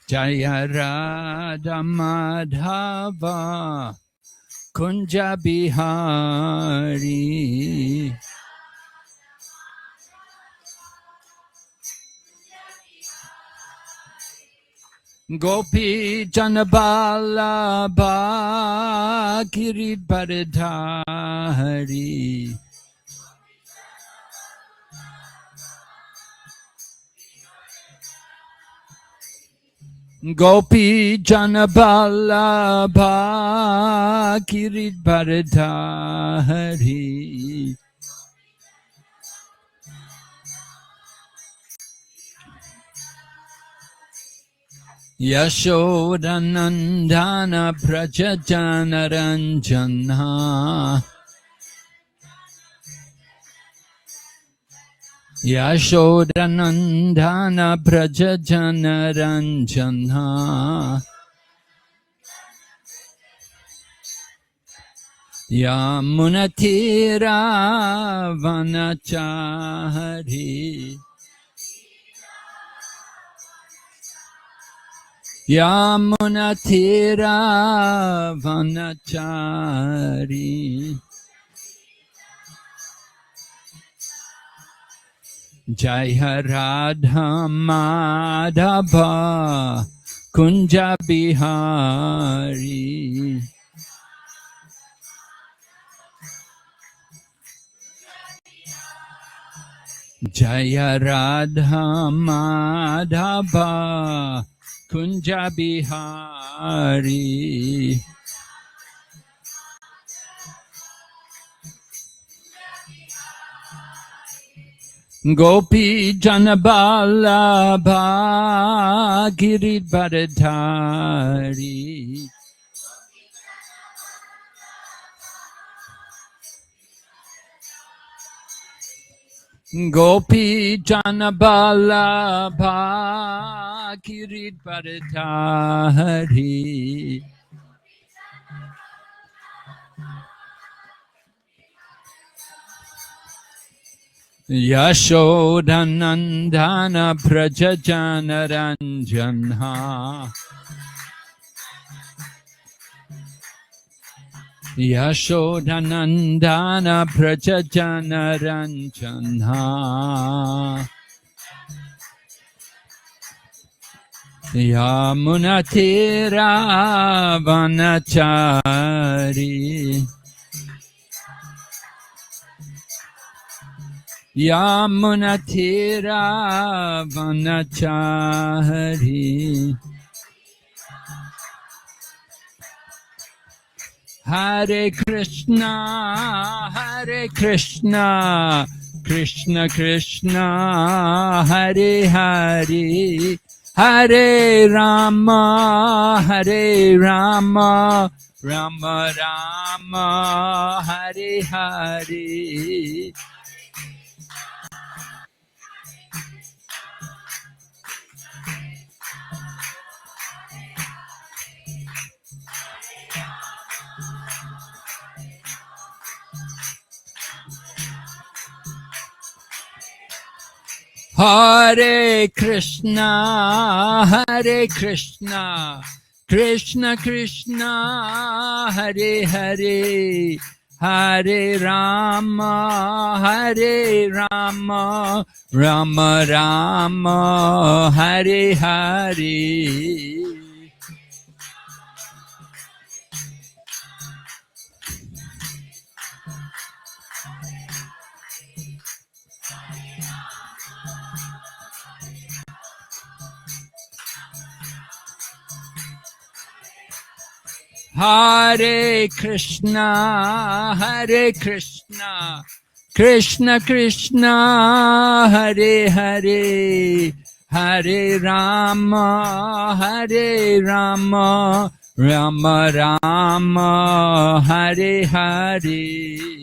Jaya Radha Madhava Kunja Bihari Gopi Janabala Giridharidhari Gopi Janabala Giridharidhari Yashodanandana Prajajanaranjana Yashodanandana Prajajanaranjana Yamunatira Vanachari Yamunatira Vanachari Jaya Radha Madhava Kunja Bihari Jaya Radha Madhava Kunja Bihari Gopi Janabala Giridharidhari Gopi Janabala Giridharidhari Yashodanandana Prajajanaranjana Yashodanandana Prajajanaranjana Yamunatira Vanachari Yamunatira Vanachari Hare Krishna Krishna Krishna Hare Hare Hare Rama Rama Rama Hare Hare Hare Krishna Krishna Krishna Hare Hare Hare Rama Rama Rama Hare Hare Hare Krishna Krishna Krishna Hare Hare Hare Rama Rama Rama Hare Hare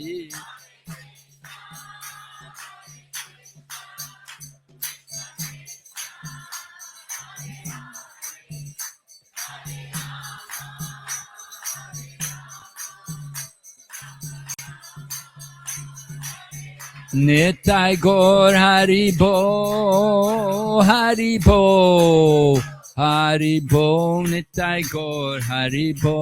Nitai Gaur Haribo Haribo Nitai Gaur Haribo.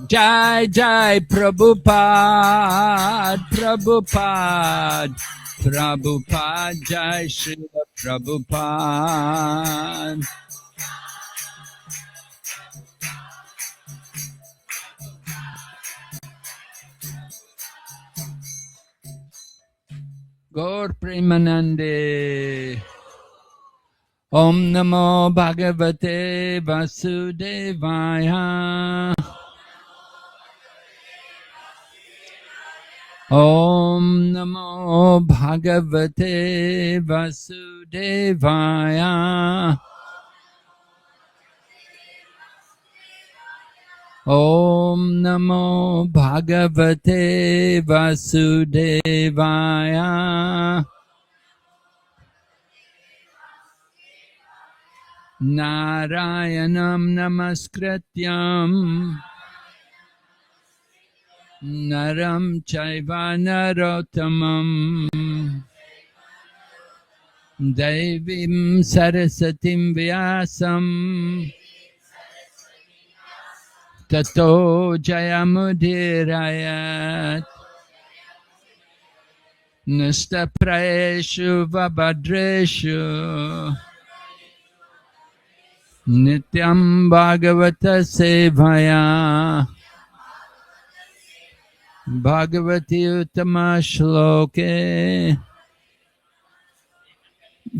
Jai Jai Prabhupada, Prabhupada, Prabhupada, Jai Srila Prabhupada. Gaur Premanande. Om Namo Bhagavate Vasudevaya. Om Namo Bhagavate Vasudevaya. Om Namo Bhagavate Vasudevaya. Narayanam Namaskrityam Naram Chaiva Narottamam Devim Sarasatim Vyasam Tato Jayamudirayat Nastapraeshu Vabhadreshu Nityam Bhagavata Sevaya Bhagavati Uttama Shloke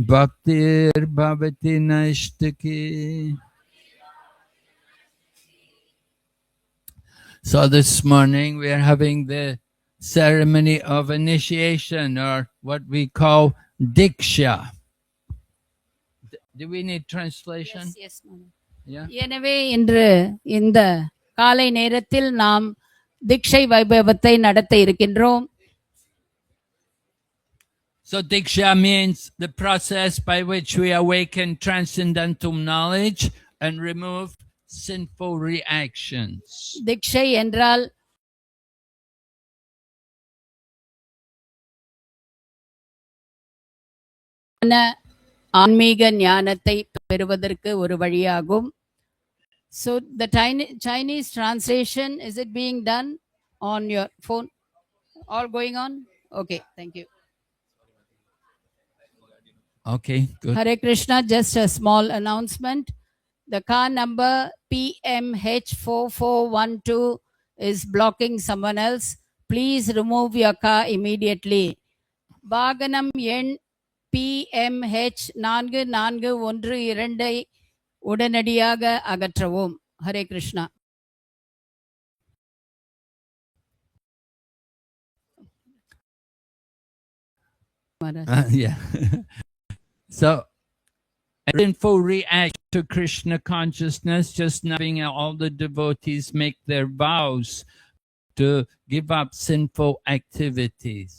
Bhaktir Bhavati Naishtaki. So this morning we are having the ceremony of initiation, or what we call Diksha. Do we need translation? Yes, Mama. Yeah. எனவே இன்று இந்த காலை நேரத்தில் நாம் தீட்சை வைபவத்தை நடத்த இருக்கின்றோம். So Diksha means the process by which we awaken transcendental knowledge and remove sinful reactions. தீட்சை என்றால் ஆன்மீக ஞானத்தை பெறுவதற்கு ஒரு வழியாகும். So the Chinese translation, is it being done on your phone? All going on? Okay, thank you. Okay, good. Hare Krishna, just a small announcement. The car number PMH4412 is blocking someone else. Please remove your car immediately. வாகனம் எண் PMH 4412 உடனடியாக அகற்றவும். Hare Krishna. Yeah. So, sinful react to Krishna consciousness, just knowing all the devotees make their vows to give up sinful activities.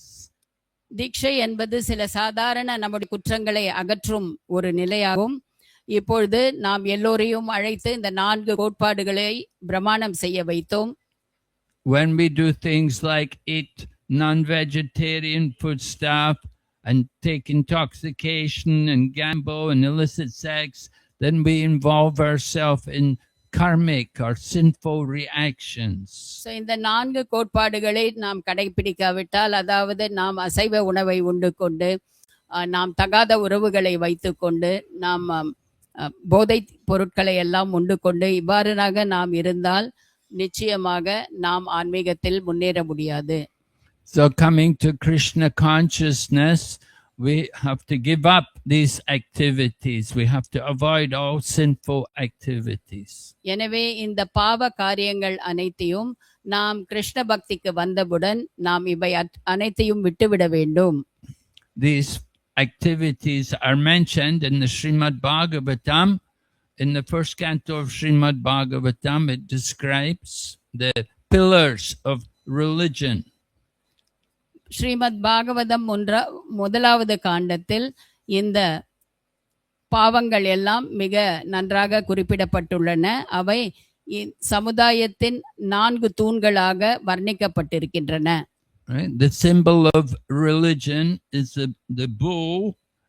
தீட்சை என்பது சில சாதாரண நம்முடைய குற்றங்களை அகற்றும் ஒரு நிலையாகும். இப்பொழுது நாம் எல்லோரையும் அழைத்து இந்த 4 கோட்பாடுகளை பிரமாணம் செய்ய வைத்தோம். When we do things like eat non-vegetarian food stuff and take intoxication and gamble and illicit sex, then we involve ourselves in karmic or sinful reactions. So இந்த 4 கோட்பாடுகளை நாம் கடைபிடிக்காவிட்டால், அதாவது நாம் அசைவ உணவை உண்டு கொண்டு, நாம் தகாத உறவுகளை வைத்துக்கொண்டு, நாம் போதை பொருட்களை எல்லாம் உண்டு கொண்டு இவ்வாறாக நாம் இருந்தால் நிச்சயமாக நாம் ஆன்மீகத்தில் முன்னேற முடியாது. So coming to Krishna consciousness, we have to give up these activities. We have to avoid all sinful activities. எனவே இந்த பாவ காரியங்கள் அனைத்தையும் நாம் கிருஷ்ண பக்திக்கு வந்தவுடன் நாம் இவை அனைத்தையும் விட்டுவிட வேண்டும். These activities are mentioned in the Srimad Bhagavatam. In the first canto of Srimad Bhagavatam, it describes the pillars of religion. Srimad Bhagavatam முதலாவது காண்டத்தில் இந்த பாவங்கள் எல்லாம் மிக நன்றாக குறிப்பிடப்பட்டுள்ளன. அவை சமுதாயத்தின் 4 தூண்களாக வர்ணிக்கப்பட்டிருக்கின்றன. Right? The symbol of religion is the bull,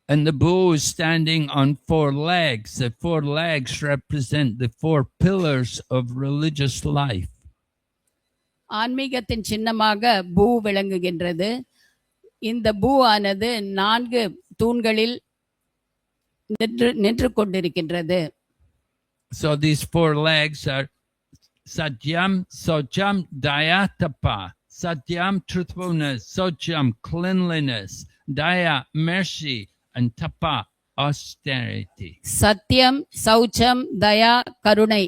and the bull is standing on 4 legs. The 4 legs represent the 4 pillars of religious life. ஆன்மீகத்தின் சின்னமாக பூ விளங்குகின்றது. இந்த பூ ஆனது 4 தூண்களில் நின்று கொண்டிருக்கின்றது. So these 4 legs are Satyam, Socham, Daya, Tapa. Satyam, truthfulness. Socham, cleanliness. Daya, mercy. And Tapa, austerity. சத்தியம், சௌச்சம், தயா, கருணை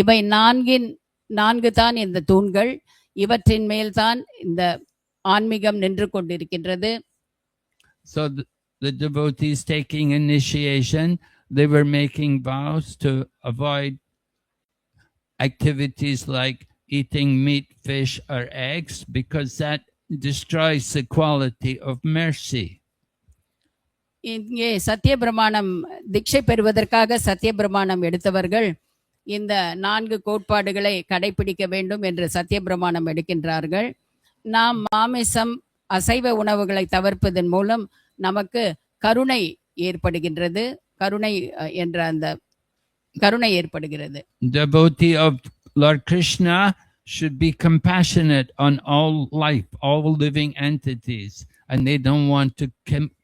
இவை 4 தான் இந்த தூண்கள். இவற்றின் மேல் தான் இந்த ஆன்மீகம் நின்று கொண்டிருக்கின்றது. So the devotees taking initiation, they were making vows to avoid activities like eating meat, fish, or eggs, because that destroys the quality of mercy. இங்கே சத்திய பிரமாணம் தீட்சை பெறுவதற்காக சத்திய பிரமாணம் எடுத்தவர்கள் இந்த 4 கோட்பாடுகளை கடைபிடிக்க வேண்டும் என்று சத்திய பிரமாணம் எடுக்கின்றார்கள். நாம் மாமிசம், அசைவ உணவுகளை தவிர்ப்பதன் மூலம் நமக்கு கருணை ஏற்படுகின்றது. கருணை என்ற அந்த கருணை ஏற்படுகிறது. Devotee of Lord Krishna should be compassionate on all life, all living entities, and they don't want to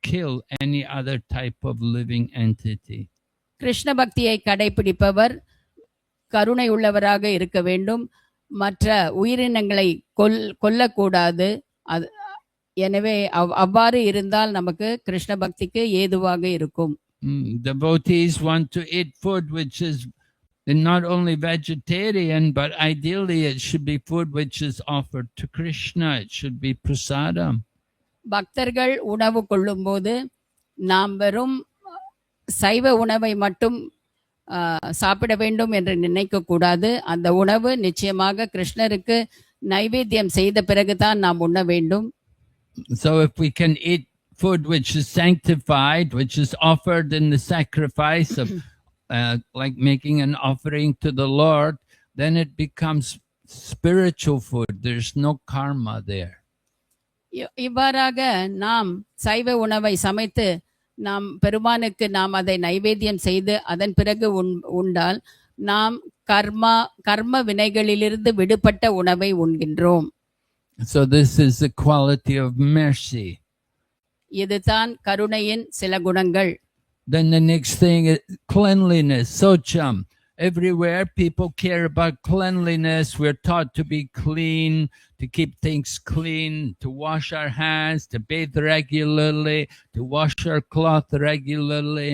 kill any other type of living entity. Krishna பக்தியை கடைபிடிப்பவர் கருணை உள்ளவராக இருக்க வேண்டும். மற்ற உயிரினங்களை கொல்லக்கூடாது. எனவே அவ்வாறு இருந்தால் நமக்கு கிருஷ்ண பக்திக்கு ஏதுவாக இருக்கும். Devotees want to eat food which is not only vegetarian, but ideally it should be food which is offered to Krishna. It should be prasadam. பக்தர்கள் உணவு கொள்ளும்போது நாம் வெறும் சைவ உணவை மட்டும் சாப்பிட வேண்டும் என்று நினைக்க கூடாது. அந்த உணவு நிச்சயமாக கிருஷ்ணருக்கு நைவேத்தியம் செய்த பிறகுதான் நாம் உண்ண வேண்டும். So if we can eat food which is sanctified, which is offered in the sacrifice of like making an offering to the Lord, then it becomes spiritual food. There's no karma there. இவ்வாறாக நாம் சைவ உணவை சமைத்து நாம் பெருமானுக்கு நாம் அதை நைவேத்தியம் செய்து அதன் பிறகு உண்டால் நாம் கர்ம வினைகளிலிருந்து விடுபட்ட உணவை உண்கின்றோம். So this is the quality of mercy. இதுதான் கருணையின் சில குணங்கள். Then the next thing is cleanliness, socham. Everywhere people care about cleanliness. We're taught to be clean, to keep things clean, to wash our hands, to bathe regularly, to wash our cloth regularly.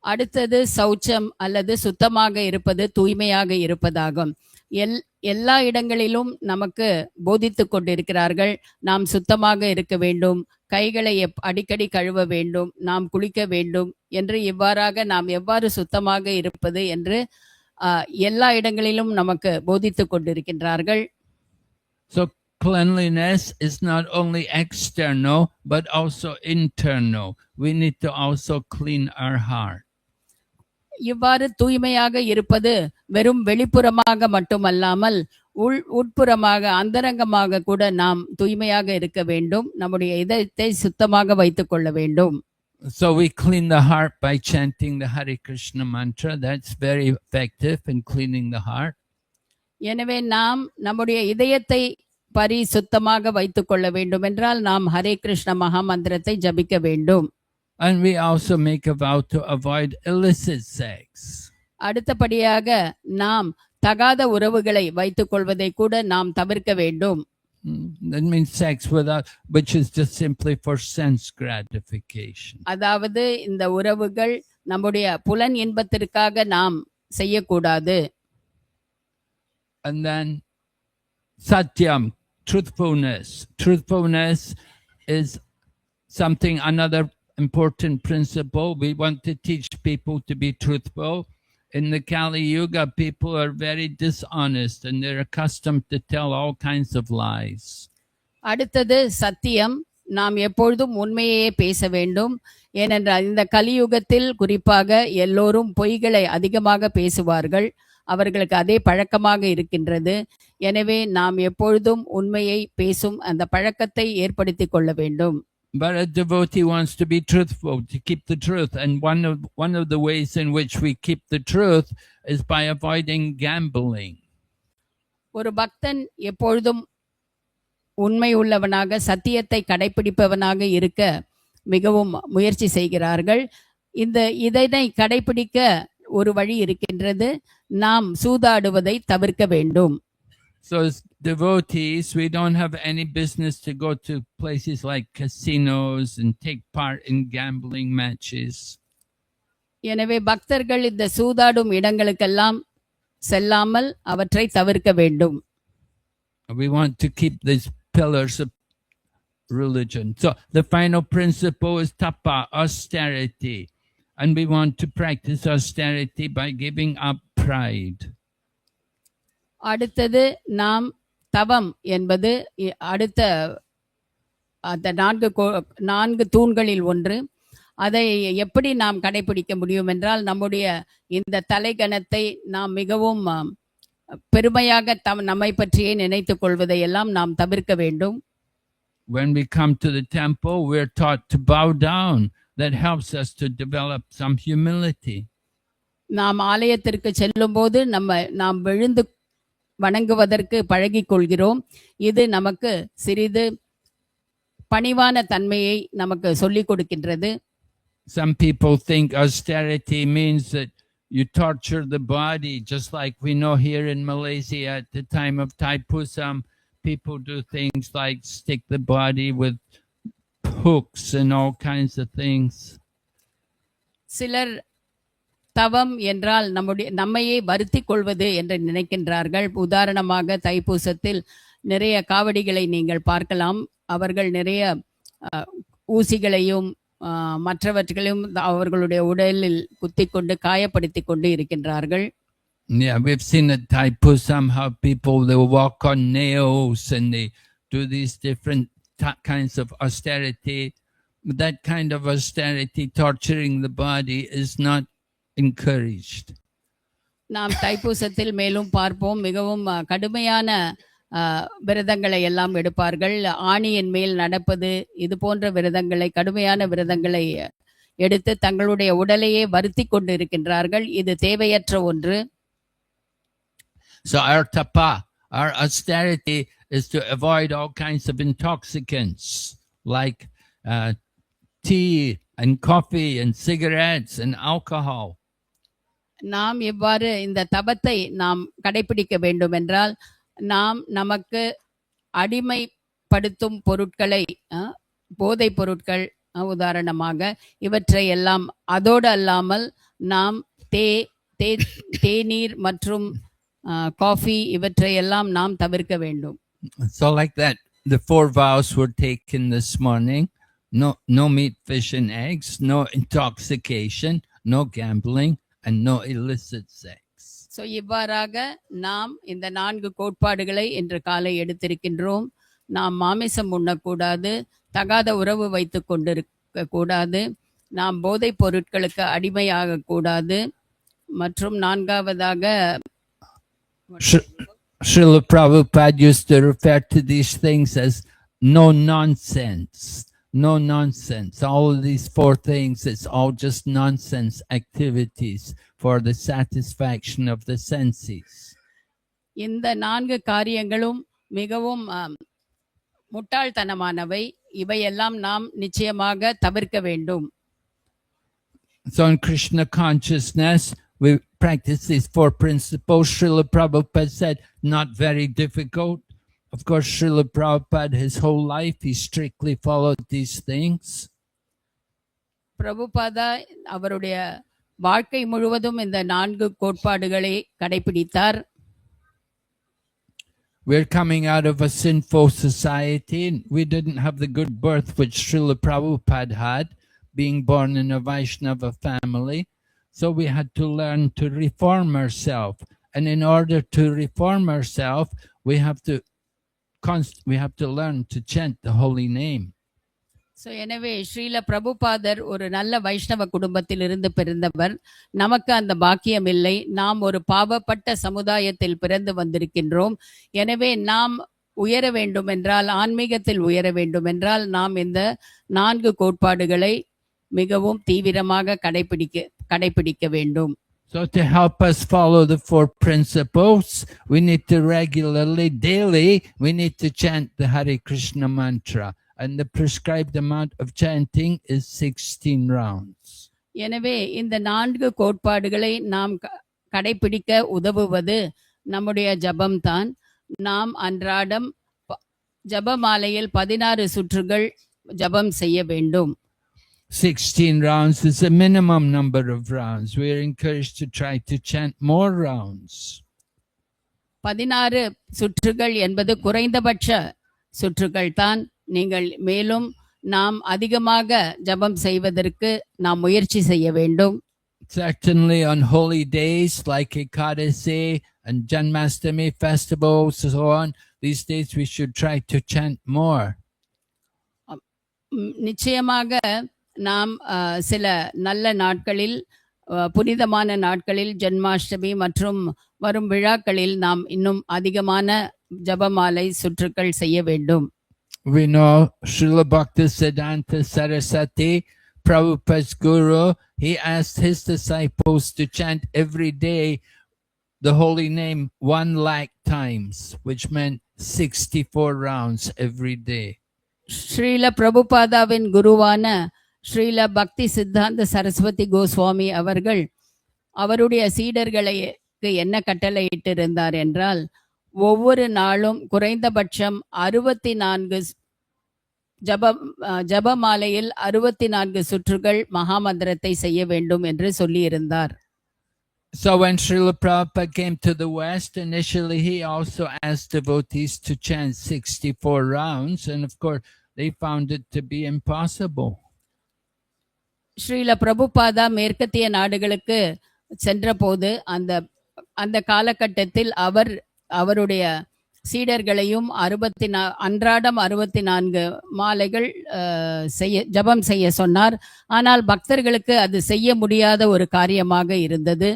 அடுத்தது சௌச்சம் அல்லது சுத்தமாக இருப்பது, தூய்மையாக இருப்பதாகும். எல்லா இடங்களிலும் நமக்கு போதித்துக் கொண்டிருக்கிறார்கள். நாம் சுத்தமாக இருக்க வேண்டும், கைகளை அடிக்கடி கழுவ வேண்டும், நாம் குளிக்க வேண்டும் என்று இவ்வாறாக நாம் எவ்வாறு சுத்தமாக இருப்பது என்று எல்லா இடங்களிலும் நமக்கு போதித்துக் கொண்டிருக்கின்றார்கள். So cleanliness is not only external but also internal. We need to also clean our heart. இவ்வாறு தூய்மையாக இருப்பது வெறும் வெளிப்புறமாக மட்டுமல்லாமல் உட்புறமாக அந்தரங்கமாக கூட நாம் தூய்மையாக இருக்க வேண்டும். நம்முடைய இதயத்தை சுத்தமாக வைத்துக் கொள்ள வேண்டும். So we clean the heart by chanting the Hare Krishna mantra. That's very effective in cleaning the heart. எனவே நாம் நம்முடைய இதயத்தை பரிசுத்தமாக வைத்துக் கொள்ள வேண்டும் என்றால் நாம் ஹரே கிருஷ்ண மகா மந்திரத்தை ஜபிக்க வேண்டும். And we also make a vow to avoid illicit sex. அடுத்தபடியாக நாம் தகாத உறவுகளை வைத்துக் கொள்வதை கூட நாம் தவிர்க்க வேண்டும். That means sex which is just simply for sense gratification. அதாவது இந்த உறவுகள் நம்முடைய புலன் இன்பத்திற்காக நாம் செய்யக்கூடாது. And then satyam, truthfulness. Truthfulness is something, another important principle. We want to teach people to be truthful. In the Kali Yuga, people are very dishonest and they're accustomed to tell all kinds of lies. அடுத்தது சத்தியம். நாம் எப்பொழுதும் உண்மையே பேச வேண்டும். ஏனென்றால் இந்த கலியுகத்தில் குறிப்பாக எல்லோரும் பொய்களை அதிகமாக பேசுவார்கள். அவர்களுக்கு அதே பழக்கமாக இருக்கின்றது. எனவே நாம் எப்பொழுதும் உண்மையை பேசும் அந்த பழக்கத்தை ஏற்படுத்திக் கொள்ள வேண்டும். But a devotee wants to be truthful, to keep the truth. And one of the ways in which we keep the truth is by avoiding gambling. ஒரு பக்தன் எப்பொழுதும் உண்மை உள்ளவனாக சத்தியத்தை கடைபிடிப்பவனாக இருக்க மிகவும் முயற்சி செய்கிறார்கள். இதனை கடைபிடிக்க ஒரு வழி இருக்கின்றது. நாம் சூதாடுவதை தவிர்க்க வேண்டும். So as devotees, we don't have any business to go to places like casinos and take part in gambling matches. எனவே பக்தர்கள் இந்த சூதாடும் இடங்களுக்கெல்லாம் செல்லாமல் அவற்றை தவிர்க்க வேண்டும். We want to keep these pillars of religion. So the final principle is tapa, austerity. And we want to practice austerity by giving up pride. அடுத்தது நாம் தவம் என்பது அடுத்த அந்த நான்கு தூண்களில் ஒன்று. அதை எப்படி நாம் கடைபிடிக்க முடியும் என்றால், நம்முடைய இந்த தலைகணத்தை நாம் மிகவும் பெருமையாக நம்மை பற்றியே நினைத்துக் கொள்வதையெல்லாம் நாம் தவிர்க்க வேண்டும். When we come to the temple, we're taught to bow down. That helps us to develop some humility. நாம் ஆலயத்திற்கு செல்லும்போது நாம் விழுந்து வணங்குவதற்கு பழகிக் கொள்கிறோம். இது நமக்கு சிறிது பணிவான தன்மையை நமக்கு சொல்லிக் கொடுக்கின்றது. Some people think austerity means that you torture the body, just like we know here in Malaysia at the time of Thaipusam, people do things like stick the body with hooks and all kinds of things. சிலர் தவம் என்றால் நம்மையே வருத்திக் கொள்வது என்று நினைக்கின்றார்கள். உதாரணமாக தைப்பூசத்தில் நிறைய காவடிகளை நீங்கள் பார்க்கலாம். அவர்கள் நிறைய ஊசிகளையும் மற்றவர்களையும் அவர்களுடைய உடலில் குத்திக்கொண்டு காயப்படுத்திக் கொண்டு இருக்கின்றார்கள். Yeah, we've seen at Thaipusam how people, they walk on nails and they do these different kinds of austerity. That kind of austerity, torturing the body, is not encouraged. நாம் தைப்பூசத்தில் மேலும் பார்ப்போம், மிகவும் கடுமையான விரதங்களை எல்லாம் எடுப்பார்கள். ஆணியின் மேல் நடப்பது, இது போன்ற விரதங்களை, கடுமையான விரதங்களை எடுத்து தங்களுடைய உடலையே வருத்தி கொண்டு இருக்கின்றார்கள். இது தேவையற்ற ஒன்று. So our tapa, our austerity is to avoid all kinds of intoxicants like tea and coffee and cigarettes and alcohol. நாம் எவ்வாறு இந்த தபத்தை நாம் கடைபிடிக்க வேண்டும் என்றால், நாம் நமக்கு அடிமைப்படுத்தும் பொருட்களை, போதை பொருட்கள் உதாரணமாக, இவற்றை எல்லாம், அதோடு அல்லாமல் நாம் தேநீர் மற்றும் காஃபி இவற்றை எல்லாம் நாம் தவிர்க்க வேண்டும். So like that, the 4 vows were taken this morning. No meat, fish and eggs, no intoxication, no gambling and no illicit sex. So இவ்வாறாக நாம் இந்த 4 கோட்பாடுகளை இன்று காலை எடுத்திருக்கின்றோம். நாம் மாமிசம் உண்ணக்கூடாது, தகாத உறவு வைத்துக் கொண்டிருக்க கூடாது, நாம் போதைப் பொருட்களுக்கு அடிமையாக கூடாது, மற்றும் 4வதாக Srila Prabhupada used to refer to these things as no nonsense. No nonsense. All of these 4 things, it's all just nonsense activities for the satisfaction of the senses. இந்த 4 காரியங்களும் மிகவும் முட்டாள்தனமானவை. இவையெல்லாம் நாம் நிச்சயமாக தவிர்க்க வேண்டும். So in Krishna consciousness, we practice these 4 principles. Srila Prabhupada said, not very difficult. Of course, Srila Prabhupada, his whole life, he strictly followed these things. Prabhupada அவருடைய வாழ்க்கை முழுவதும் இந்த 4 கோட்பாடுகளை கடைபிடித்தார். We're coming out of a sinful society. We didn't have the good birth which Srila Prabhupada had, being born in a Vaishnava family. So we had to learn to reform ourselves. And in order to reform ourselves, we have to learn to chant the holy name. எனவே ஸ்ரீல பிரபுபாதர் ஒரு நல்ல வைஷ்ணவ குடும்பத்தில் இருந்து பிறந்தவர். நமக்கு அந்த பாக்கியம் இல்லை. நாம் ஒரு பாவப்பட்ட சமுதாயத்தில் பிறந்து வந்திருக்கின்றோம். எனவே நாம் உயர வேண்டும் என்றால், ஆன்மீகத்தில் உயர வேண்டும் என்றால், நாம் இந்த 4 கோட்பாடுகளை மிகவும் தீவிரமாக கடைபிடிக்க வேண்டும். So to help us follow the 4 principles, we need to regularly, daily, we need to chant the Hare Krishna mantra. And the prescribed amount of chanting is 16 rounds. எனவே இந்த 4 கோட்பாடுகளை நாம் கடைபிடிக்க உதவுவது நம்முடைய ஜபம்தான். நாம் அன்றாடம் ஜபமாலையில் 16 சுற்றுகள் ஜபம் செய்ய வேண்டும். 16 rounds is a minimum number of rounds. We are encouraged to try to chant more rounds. 16 சுற்றுகள் என்பது குறைந்தபட்ச சுற்றுகள் தான். நீங்கள் மேலும் நாம் அதிகமாக ஜபம் செய்வதற்கு நாம் முயற்சி செய்ய வேண்டும். Certainly on holy days like Ekadasi and Janmashtami festivals and so on, these days we should try to chant more. நிச்சயமாக நாம் சில நல்ல நாட்களில், புனிதமான நாட்களில், ஜன்மாஷ்டமி மற்றும் வரும் விழாக்களில் நாம் இன்னும் அதிகமான ஜபமாலை சுற்றுக்கள் செய்ய வேண்டும். We know Srila Bhaktisiddhanta Saraswati, Prabhupada's guru, he asked his disciples to chant every day the holy name 1 lakh times, which meant 64 rounds every day. Srila பிரபுபாதாவின் குருவான ஸ்ரீல பக்தி சித்தாந்த சரஸ்வதி கோஸ்வாமி அவர்கள் அவருடைய சீடர்களுக்கு என்ன கட்டளையிட்டிருந்தார் என்றால், ஒவ்வொரு நாளும் குறைந்தபட்சம் 64 ஜபமாலையில் 64 சுற்றுகள் மகாமந்திரத்தை செய்ய வேண்டும் என்று சொல்லியிருந்தார். So when Srila Prabhupada came to the West, initially he also asked devotees to chant 64 rounds, and of course they found it to be impossible. Srila Prabhupada மேற்கத்திய நாடுகளுக்கு சென்றபோது அந்த காலகட்டத்தில் அவருடைய சீடர்களையும் அன்றாடம் 64 மாலைகள் ஜபம் செய்ய சொன்னார். ஆனால் பக்தர்களுக்கு அது செய்ய முடியாத ஒரு காரியமாக இருந்தது.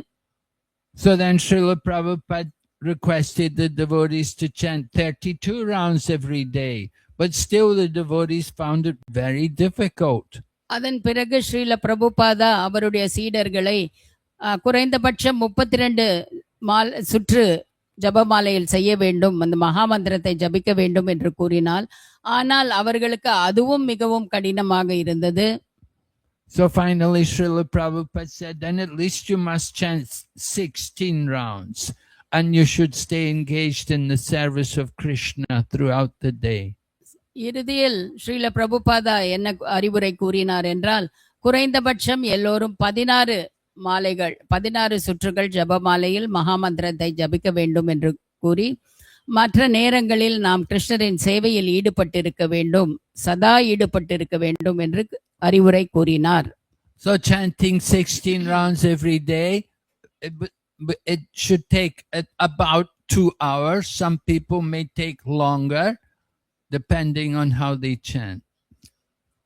So then Srila Prabhupada requested the devotees to chant 32 rounds every day, but still the devotees found it very difficult. அதன் பிறகு ஸ்ரீல பிரபுபாதா அவருடைய சீடர்களை குறைந்தபட்சம் 32 சுற்று ஜபமாலையில் செய்ய வேண்டும், அந்த மகாமந்திரத்தை ஜபிக்க வேண்டும் என்று கூறினார். ஆனால் அவர்களுக்கு அதுவும் மிகவும் கடினமாக இருந்தது. So finally Srila Prabhupada said, then at least you must chant 16 rounds and you should stay engaged in the service of Krishna throughout the day. இறுதியில் ஸ்ரீல பிரபுபாதா என்ன அறிவுரை கூறினார் என்றால், குறைந்தபட்சம் எல்லோரும் 16 சுற்றுகள் ஜபமாலையில் மகாமந்திரத்தை ஜபிக்க வேண்டும் என்று கூறி, மற்ற நேரங்களில் நாம் கிருஷ்ணரின் சேவையில் ஈடுபட்டிருக்க வேண்டும், சதா ஈடுபட்டிருக்க வேண்டும் என்று அறிவுரை கூறினார். So chanting 16 rounds every day, it should take about 2 hours. Some people may take longer depending on how they chant.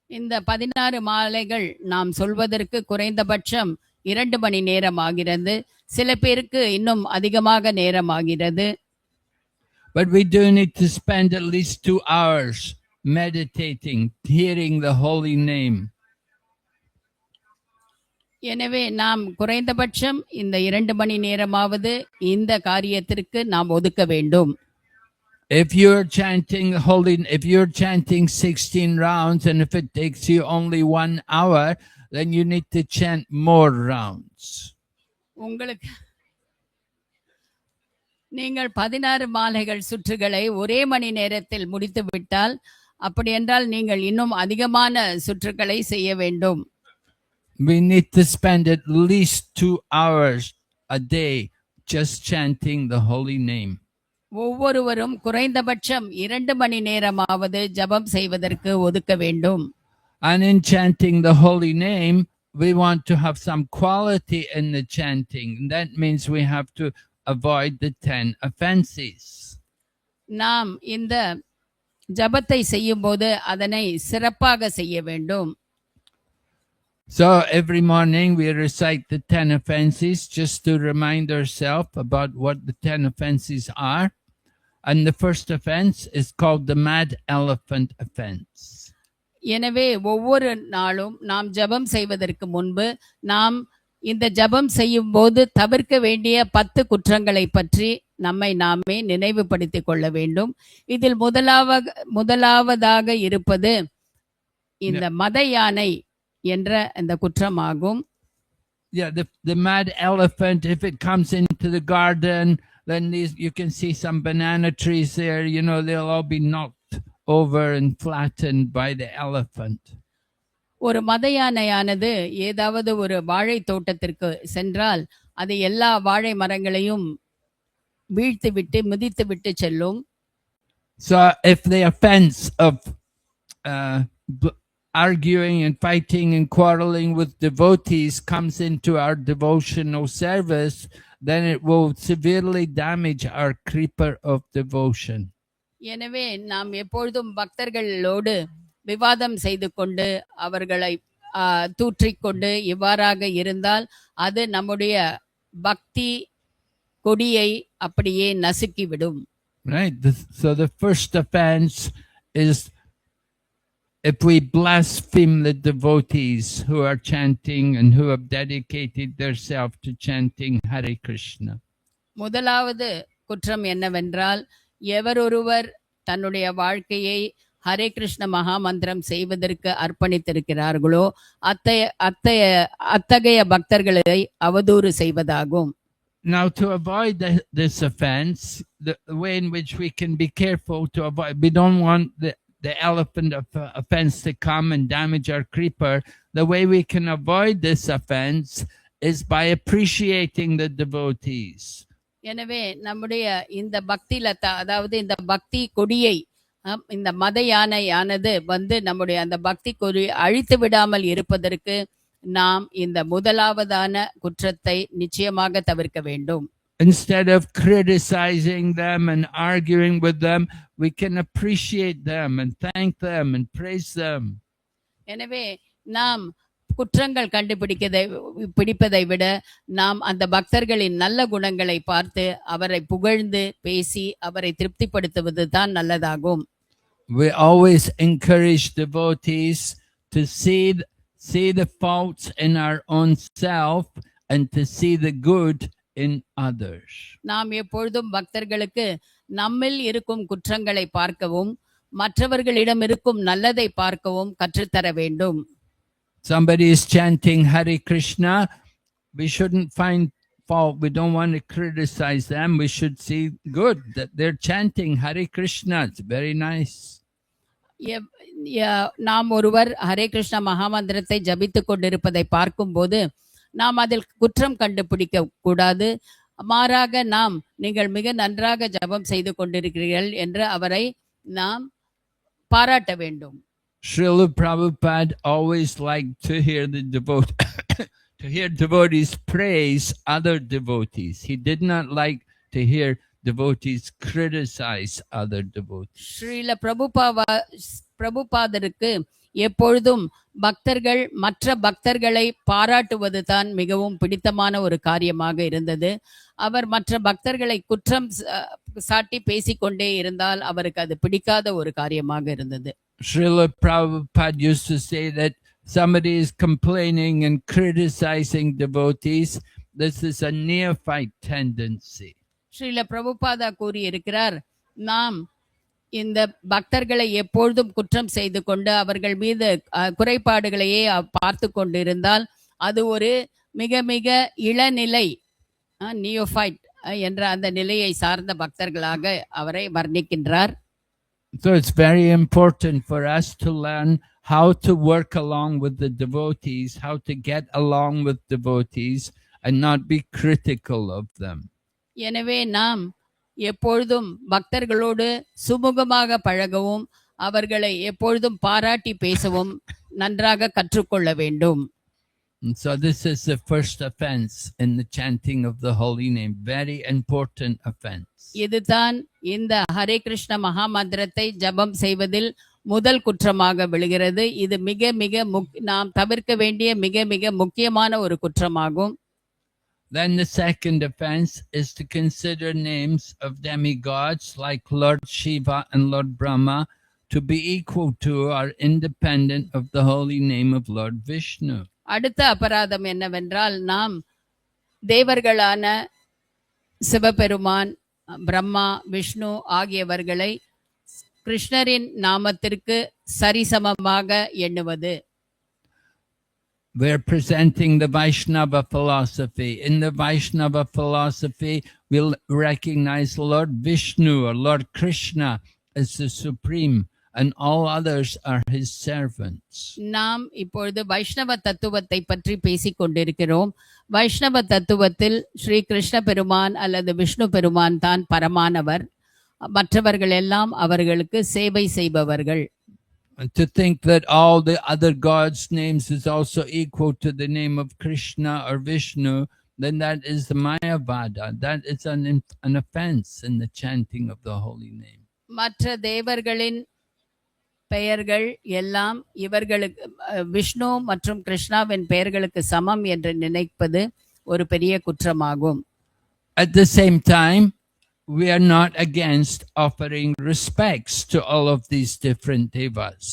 இந்த 16 மாலைகள் நாம் சொல்வதற்கு குறைந்தபட்சம் 2 மணி நேரம் ஆகிறது. சில பேருக்கு இன்னும் அதிகமாக நேரம் ஆகிறது. But we do need to spend at least 2 hours meditating, hearing the holy name. எனவே நாம் குறைந்தபட்சம் இந்த 2 மணி நேரமாவது இந்த காரியத்திற்கு நாம் ஒதுக்க வேண்டும். If you're chanting 16 rounds and if it takes you only 1 hour, then you need to chant more rounds. உங்களுக்கு நீங்கள் 16 மாலைகள் சுற்றுகளை ஒரே மணி நேரத்தில் முடித்து விட்டால், அப்படி என்றால் நீங்கள் இன்னும் அதிகமான சுற்றுகளை செய்ய வேண்டும். We need to spend at least 2 hours a day just chanting the holy name. ஒவ்வொருவரும் குறைந்தபட்சம் 2 மணி நேரமாவது ஜபம் செய்வதற்கு ஒதுக்க வேண்டும். And in chanting the holy name, we want to have some quality in the chanting. That means we have to avoid the 10 offenses. நாம் இந்த ஜபத்தை செய்யும்போது அதனை சிறப்பாக செய்ய வேண்டும். So every morning we recite the 10 offenses just to remind ourselves about what the 10 offenses are. And the first offense is called the mad elephant offense. எனவே ஒவ்வொரு நாளும் நாம் ஜபம் செய்வதற்கு முன்பு நாம் இந்த ஜபம் செய்யும் போது தவிர்க்க வேண்டிய 10 குற்றங்களை பற்றி நம்மை நாமே நினைவுபடுத்திக் கொள்ள வேண்டும். இதில் முதலாவதாக இருப்பது இந்த மத யானை என்ற இந்த குற்றமாகும். Yeah, the mad elephant, if it comes into the garden, then you can see some banana trees there, they'll all be knocked over and flattened by the elephant. ஒரு மத யானையானது ஏதாவது ஒரு வாழை தோட்டத்திற்கு சென்றால் அது எல்லா வாழை மரங்களையும் வீழ்த்தி விட்டு மிதித்து விட்டு செல்லும். So if the offense of arguing and fighting and quarreling with devotees comes into our devotional service, then it will severely damage our creeper of devotion. எனவே நாம் எப்பொழுதும் பக்தர்களோடு விவாதம் செய்து கொண்டு அவர்களை தூற்றிக்கொண்டு இவ்வாறாக இருந்தால் அது நம்முடைய பக்தி கொடியை அப்படியே நசுக்கிவிடும். Right. So the first offense is if we blaspheme the devotees who are chanting and who have dedicated themselves to chanting Hare Krishna. முதலாவது குற்றம் என்னவென்றால் எவரொருவர் தன்னுடைய வாழ்க்கையை ஹரே கிருஷ்ண மகாமந்திரம் செய்வதற்கு அர்ப்பணித்திருக்கிறார்களோ அத்தகைய பக்தர்களை அவதூறு செய்வதாகும். Now to avoid this offense, the way in which we can be careful to avoid, we don't want the elephant offense to come and damage our creeper. The way we can avoid this offense is by appreciating the devotees. எனவே நம்முடைய இந்த பக்தி லதா, அதாவது இந்த பக்தி கொடியை, இந்த மத யானையானது நம்முடைய அந்த பக்தி கொடி அழித்து விடாமல் இருப்பதற்கு நாம் இந்த முதலாவதான குற்றத்தை நிச்சயமாக தவிர்க்க வேண்டும். Instead of criticizing them and arguing with them, we can appreciate them and thank them and praise them. எனவே நாம் குற்றங்கள் பிடிப்பதை விட நாம் அந்த பக்தர்களின் நல்ல குணங்களை பார்த்து அவரை புகழ்ந்து பேசி அவரை திருப்திப்படுத்துவது தான் நல்லதாகும். We always encourage devotees to see the faults in our own self and to see the good in others. நாம் எப்பொழுதும் பக்தர்களுக்கு நம்மில் இருக்கும் குற்றங்களை பார்க்கவும் மற்றவர்களிடம் இருக்கும் நல்லதை பார்க்கவும் கற்றுத்தர வேண்டும். Somebody is chanting Hare Krishna, we shouldn't find fault. We don't want to criticize them. We should see good that they're chanting Hare Krishna. It's very nice. நாம் ஒருவர் ஹரே கிருஷ்ண மகாமந்திரத்தை ஜபித்துக் கொண்டிருப்பதை பார்க்கும்போது நாம் அதில் குற்றம் கண்டுபிடிக்க கூடாது. மாறாக நாம் நீங்கள் மிக நன்றாக ஜபம் செய்து கொண்டிருக்கிறீர்கள் என்று அவரை நாம் பாராட்ட வேண்டும். Srila Prabhupada always liked to hear to hear devotees praise other devotees. He did not like to hear devotees criticize other devotees. Srila பிரபுபாதருக்கு எப்பொழுதும் பக்தர்கள் மற்ற பக்தர்களை பாராட்டுவது தான் மிகவும் பிடித்தமான ஒரு காரியமாக இருந்தது. அவர் மற்ற பக்தர்களை குற்றம் சாட்டி பேசிக்கொண்டே இருந்தால் அவருக்கு அது பிடிக்காத ஒரு காரியமாக இருந்தது. Srila Prabhupada used to say that somebody is complaining and criticizing devotees. This is a neophyte tendency. Srila Prabhupada கூறி இருக்கிறார், நாம் இந்த பக்தர்களை எப்பொழுதும் குற்றம் செய்து கொண்டு அவர்கள் மீது குறைபாடுகளையே பார்த்து கொண்டிருந்தால் அது ஒரு மிக மிக இளநிலை நியோஃபைட் என்ற அந்த நிலையை சார்ந்த பக்தர்களாக அவரை வர்ணிக்கின்றார். So it's very important for us to learn how to work along with the devotees, how to get along with devotees and not be critical of them. எனவே நாம் எப்பொழுதும் பக்தர்களோடு சுமூகமாக பழகவும் அவர்களை எப்பொழுதும் பாராட்டி பேசவும் நன்றாக கற்றுக்கொள்ள வேண்டும். And so this is the first offense in the chanting of the holy name. Very important offense. இதுதான் இந்த ஹரே கிருஷ்ண மகாமந்திரத்தை ஜபம் செய்வதில் முதல் குற்றமாக விழுகிறது. இது மிக மிக நாம் தவிர்க்க வேண்டிய மிக மிக முக்கியமான ஒரு குற்றமாகும். Then the second offense is to consider names of demigods like Lord Shiva and Lord Brahma to be equal to or independent of the holy name of Lord Vishnu. அடுத்த அபராதம் என்னவென்றால் நாம் தேவர்களான சிவபெருமான், பிரம்மா, விஷ்ணு ஆகியவர்களை கிருஷ்ணரின் நாமத்திற்கு சரிசமமாக எண்ணுவது. We're presenting the Vaishnava philosophy. In the Vaishnava philosophy, we'll recognize Lord Vishnu or Lord Krishna as the supreme, and all others are his servants. நாம் இப்பொழுது வைஷ்ணவ தத்துவத்தை பற்றி பேசிக் கொண்டிருக்கிறோம். வைஷ்ணவ தத்துவத்தில் ஸ்ரீ கிருஷ்ண பெருமான் அல்லது விஷ்ணு பெருமான் தான் பரமானவர், மற்றவர்கள் எல்லாம் அவர்களுக்கு சேவை செய்பவர்கள். And to think that all the other gods' names is also equal to the name of Krishna or Vishnu, then that is the Mayavada. That is an offense in the chanting of the holy name. மற்ற தேவர்களின் பெயர்கள் எல்லாம் இவர்களுக்கு விஷ்ணு மற்றும் கிருஷ்ணாவின் பெயர்களுக்கு சமம் என்று நினைப்பது ஒரு பெரிய குற்றமாகும். At the same time, we are not against offering respects to all of these different devas.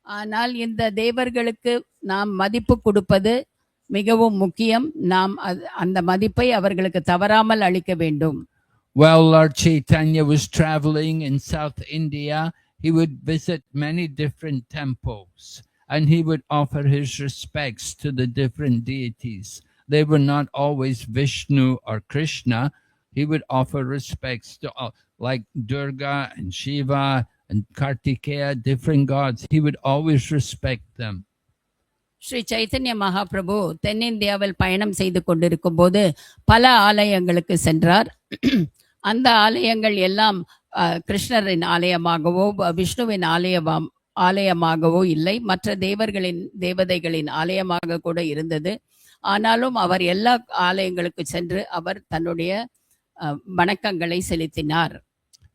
ஆனால் இந்த தேவர்களுக்கு நாம் மதிப்பு கொடுப்பது மிகவும் முக்கியம். நாம் அந்த மதிப்பை அவர்களுக்கு தவறாமல் அளிக்க வேண்டும். While Lord Chaitanya was traveling in South India, he would visit many different temples and he would offer his respects to the different deities. They were not always Vishnu or Krishna. He would offer respects to all, like Durga and Shiva and Kartikeya, different gods. He would always respect them. Sri Chaitanya Mahaprabhu தென்னிந்தியாவில் பயணம் செய்து கொண்டிருக்கும் போது பல ஆலயங்களுக்கு சென்றார். அந்த ஆலயங்கள் எல்லாம் கிருஷ்ணரின் ஆலயமாகவோ விஷ்ணுவின் ஆலயமாகவோ இல்லை, மற்ற தேவதைகளின் ஆலயமாக கூட இருந்தது. ஆனாலும் அவர் எல்லா ஆலயங்களுக்கு சென்று அவர் தன்னுடைய வணக்கங்களை செலுத்தினார்.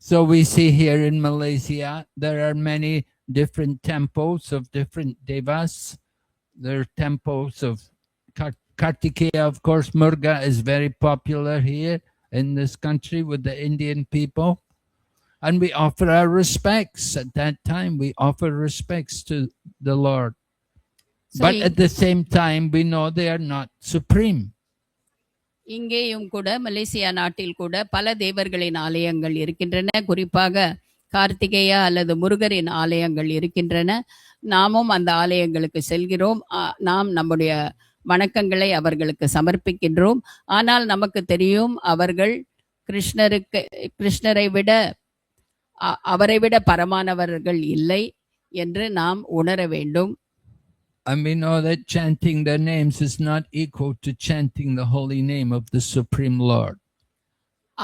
So we see here in Malaysia there are many different temples of different devas. There are temples of Kartikeya, of course. Muruga is very popular here in this country with the Indian people, and we offer our respects. At that time we offer respects to the Lord, but at the same time we know they are not supreme. இங்கேயும் கூட Malaysia நாட்டில் கூட பல தேவர்களின் ஆலயங்கள் இருக்கின்றன. குறிப்பாக கார்த்திகேயா அல்லது முருகரின் ஆலயங்கள் இருக்கின்றன. நாமும் அந்த ஆலயங்களுக்கு செல்கிறோம். நாம் நம்முடைய வணக்கங்களை அவர்களுக்கு சமர்ப்பிக்கின்றோம். ஆனால் நமக்கு தெரியும் அவர்கள் கிருஷ்ணரை விட அவரை விட பரமானவர்கள் இல்லை என்று நாம் உணர வேண்டும். And we know that chanting their names is not equal to chanting the holy name of the Supreme Lord.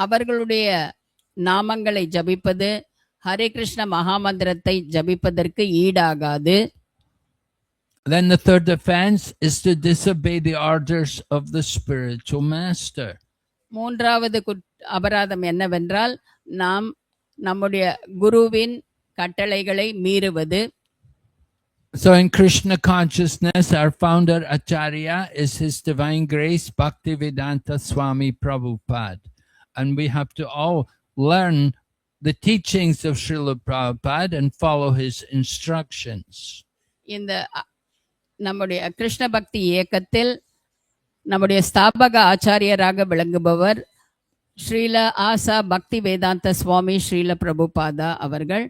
அவர்களுடைய நாமங்களை ஜபிப்பது Hare Krishna மகாமந்திரத்தை ஜபிப்பதற்கு ஈடாகாது. Then the third offense is to disobey the orders of the spiritual master. மூன்றாவது அபராதம் என்னவென்றால் நாம் நம்முடைய குருவின் கட்டளைகளை மீறுவது. So in Krishna consciousness, our founder Acharya is His Divine Grace Bhaktivedanta Swami Prabhupada. And we have to all learn the teachings of Srila Prabhupada and follow his instructions. இந்த நம்முடைய கிருஷ்ண பக்தி இயக்கத்தில் நம்முடைய ஸ்தாபக ஆச்சாரியராக விளங்குபவர் ஸ்ரீல ஆசா பக்தி வேதாந்த சுவாமி ஸ்ரீல பிரபுபாதா அவர்கள்.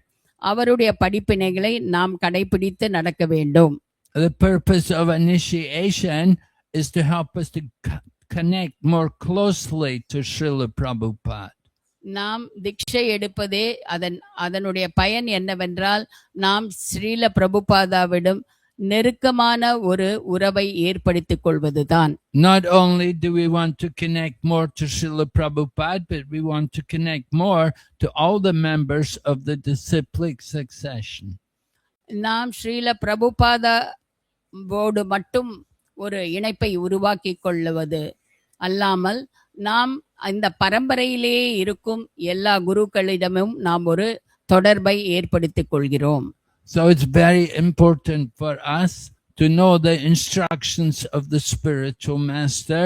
அவருடைய படிப்பினைகளை நாம் கடைபிடித்து நடக்க வேண்டும். The purpose of initiation is to help us to connect more closely to Srila Prabhupada. நாம் தீட்சை எடுப்பதே அதனுடைய பயன் என்னவென்றால் நாம் ஸ்ரீல பிரபுபாதாவிடம் நெருக்கமான ஒரு உறவை ஏற்படுத்திக் கொள்வதுதான். Not only do we want to connect more to Srila Prabhupada, but we want to connect more to all the members of the disciplic succession. நாம் ஸ்ரீல பிரபுபாதாவோடு மட்டும் ஒரு இணைப்பை உருவாக்கி கொள்ளுவது அல்லாமல் நாம் இந்த பரம்பரையிலேயே இருக்கும் எல்லா குருக்களிடமும் நாம் ஒரு தொடர்பை ஏற்படுத்திக் கொள்கிறோம். So it's very important for us to know the instructions of the spiritual master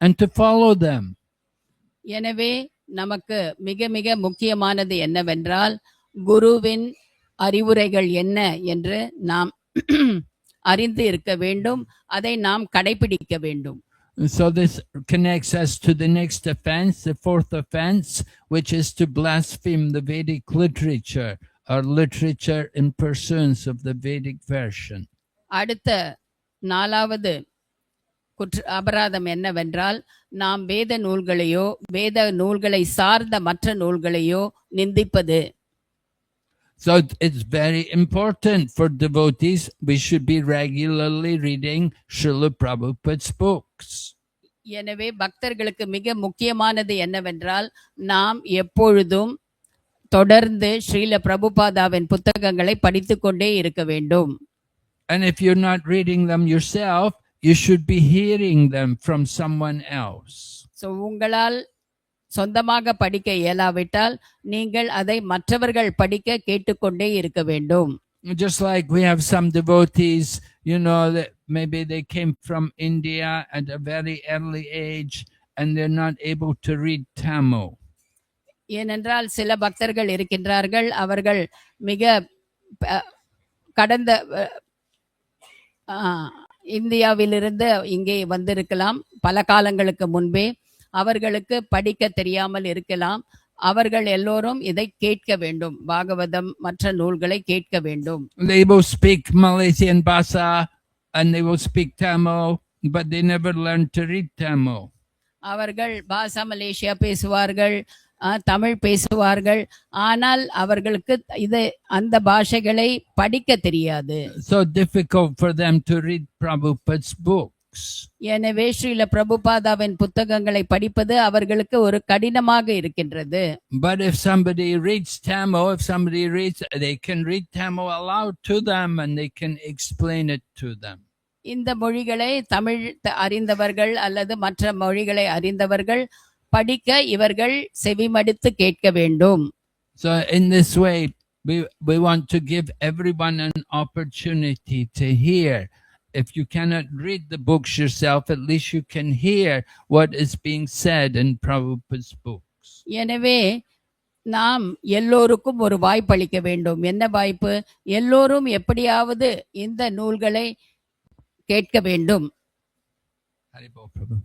and to follow them. எனவே நமக்கு மிக மிக முக்கியமானது என்னவென்றால் குருவின் அறிவுரைகள் என்ன என்று நாம் அறிந்து இருக்க வேண்டும், அதை நாம் கடைபிடிக்க வேண்டும். And so this connects us to the next offense, the fourth offense, which is to blaspheme the Vedic literature or literature in pursuance of the Vedic version. அடுத்த நாலாவது அபராதம் என்னவென்றால் நாம் வேத நூல்களையோ வேத நூல்களை சார்ந்த மற்ற நூல்களையோ நிந்திப்பது. So it's very important for devotees. We should be regularly reading Srila Prabhupada's books. எனவே பக்தர்களுக்கு மிக முக்கியமானது என்னவென்றால் நாம் எப்பொழுதும் தொடர்ந்து ஸ்ரீல பிரபுபாதாவின் புத்தகங்களை படித்துக் கொண்டே இருக்க வேண்டும். And if you're not reading them yourself, you should be hearing them from someone else. So உங்களால் சொந்தமாக படிக்க இயலாவிட்டால் நீங்கள் அதை மற்றவர்கள் படிக்க கேட்டுக்கொண்டே இருக்க வேண்டும். Just like we have some devotees, you know, that maybe they came from India at a very early age and they're not able to read Tamil. ஏனென்றால் சில பக்தர்கள் இருக்கின்றார்கள், அவர்கள் மிக கடந்த இந்தியாவிலிருந்து இங்கே வந்திருக்கலாம் பல காலங்களுக்கு முன்பே, அவர்களுக்கு படிக்க தெரியாமல் இருக்கலாம். அவர்கள் எல்லோரும் இதை கேட்க வேண்டும், பாகவதம் மற்ற நூல்களை கேட்க வேண்டும். They will speak Malaysian Bahasa and they will speak Tamil, but they never learn to read Tamil. அவர்கள் பாஷா மலேசியா பேசுவார்கள், தமிழ் பேசுவார்கள், ஆனால் அவர்களுக்கு இது அந்த பாஷைகளை படிக்க தெரியாது. So difficult for them to read Prabhupada's books. எனவே ஸ்ரீல பிரபுபாதாவின் புத்தகங்களை படிப்பது அவர்களுக்கு ஒரு கடினமாக இருக்கின்றது. But if somebody reads Tamil, if somebody reads, they can read Tamil aloud to them and they can explain it to them. இந்த மொழிகளை தமிழ் அறிந்தவர்கள் அல்லது மற்ற மொழிகளை அறிந்தவர்கள் படிக்க இவர்கள் செவிமடுத்து கேட்க வேண்டும். So in this way, we want to give everyone an opportunity to hear. If you cannot read the books yourself, at least you can hear what is being said in Prabhupada's books. எனவே நாம் எல்லோருக்கும் ஒரு வாய்ப்பு அளிக்க வேண்டும். என்ன வாய்ப்பு? எல்லோரும் எப்படியாவது இந்த நூல்களை கேட்க வேண்டும். Haribol Prabhu.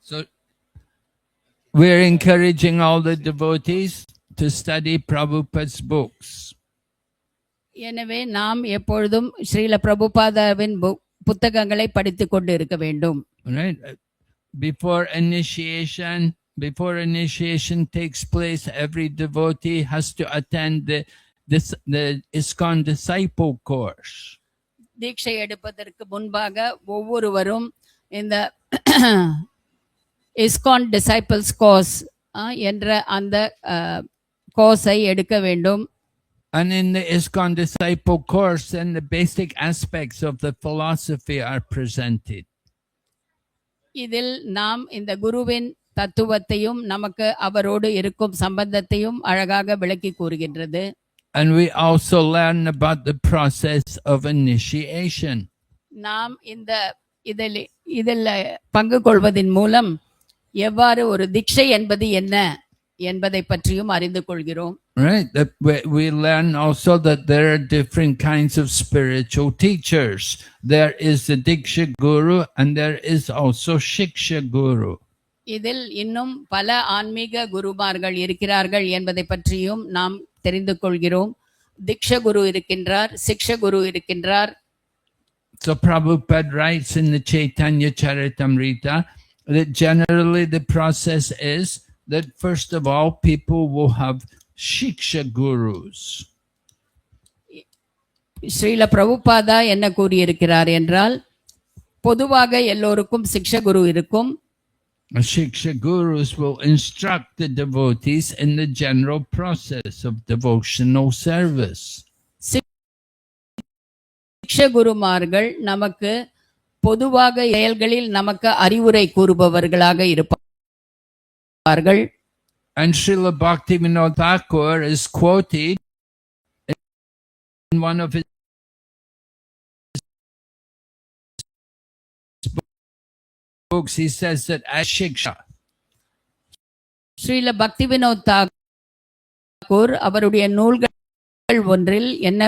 So we're encouraging all the devotees to study Prabhupada's books. எனவே நாம் எப்பொழுதும் ஸ்ரீல பிரபுபாதாவின் புத்தகங்களை படித்துக் கொண்டு இருக்க வேண்டும். Right? Before initiation takes place, every devotee has to attend the ISKCON disciple course. தீட்சை எடுப்பதற்கு முன்பாக ஒவ்வொருவரும் இந்த ISKCON disciples course என்ற அந்த கோர்ஸை எடுக்க வேண்டும். And in the ISKCON disciple course, then the basic aspects of the philosophy are presented. இதில் நாம் இந்த குருவின் தத்துவத்தையும் நமக்கு அவரோடு இருக்கும் சம்பந்தத்தையும் அழகாக விளக்கி கூறுகின்றது. And we also learn about the process of initiation. நாம் இந்த இதில் பங்கு கொள்வதின் மூலம் எவ்வாறு ஒரு தீட்சை என்பது என்ன என்பதை பற்றியும் அறிந்து கொள்கிறோம். Right, we learn also that there are different kinds of spiritual teachers. There is the Diksha Guru and there is also Shiksha Guru. இதில் இன்னும் பல ஆன்மீக குருமார்கள் இருக்கிறார்கள் என்பதை பற்றியும் நாம் தெரிந்து கொள்கிறோம். திக்ஷ குரு இருக்கின்றார், சிக்ஷ குரு இருக்கின்றார். So Prabhupada writes in the Chaitanya Charitamrita that generally the process is that first of all people will have Shiksha Gurus. Srila Prabhupada என்ன கூறியிருக்கிறார் என்றால், பொதுவாக எல்லோருக்கும் சிக்ஷ குரு இருக்கும். Shiksha gurus will instruct the devotees in the general process of devotional service. சிக்ஷகுருமார்கள் நமக்கு பொதுவாக செயல்களில் நமக்கு அறிவுரை கூறுபவர்களாக இருப்பார்கள். And Srila Bhaktivinoda Thakur is quoted in one of his books. He says that as Shiksha, Srila Bhaktivinod Thakur அவருடைய நூல்கள் ஒன்றில் என்ன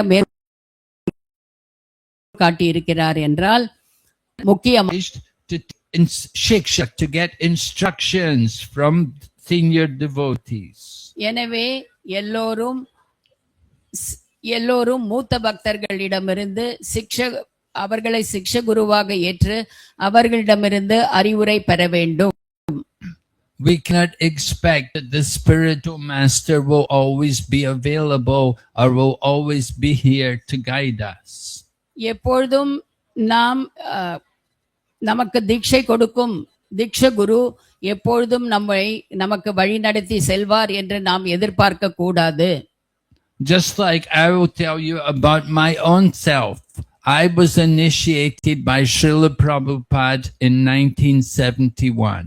காட்டியிருக்கிறார் என்றால், முக்கியமாக Shiksha to get instructions from senior devotees. எனவே எல்லோரும் மூத்த பக்தர்களிடமிருந்து அவர்களை சிக்ஷகுருவாக ஏற்று அவர்களிடமிருந்து அறிவுரை பெற வேண்டும். We cannot expect that the spiritual master will always be available or will always be here to guide us. எப்பொழுதும் நமக்கு தீட்சை கொடுக்கும் தீட்சகுரு எப்பொழுதும் நமக்கு வழி நடத்தி செல்வார் என்று நாம் எதிர்பார்க்க கூடாது. Just like I will tell you about my own self. I was initiated by Srila Prabhupada in 1971.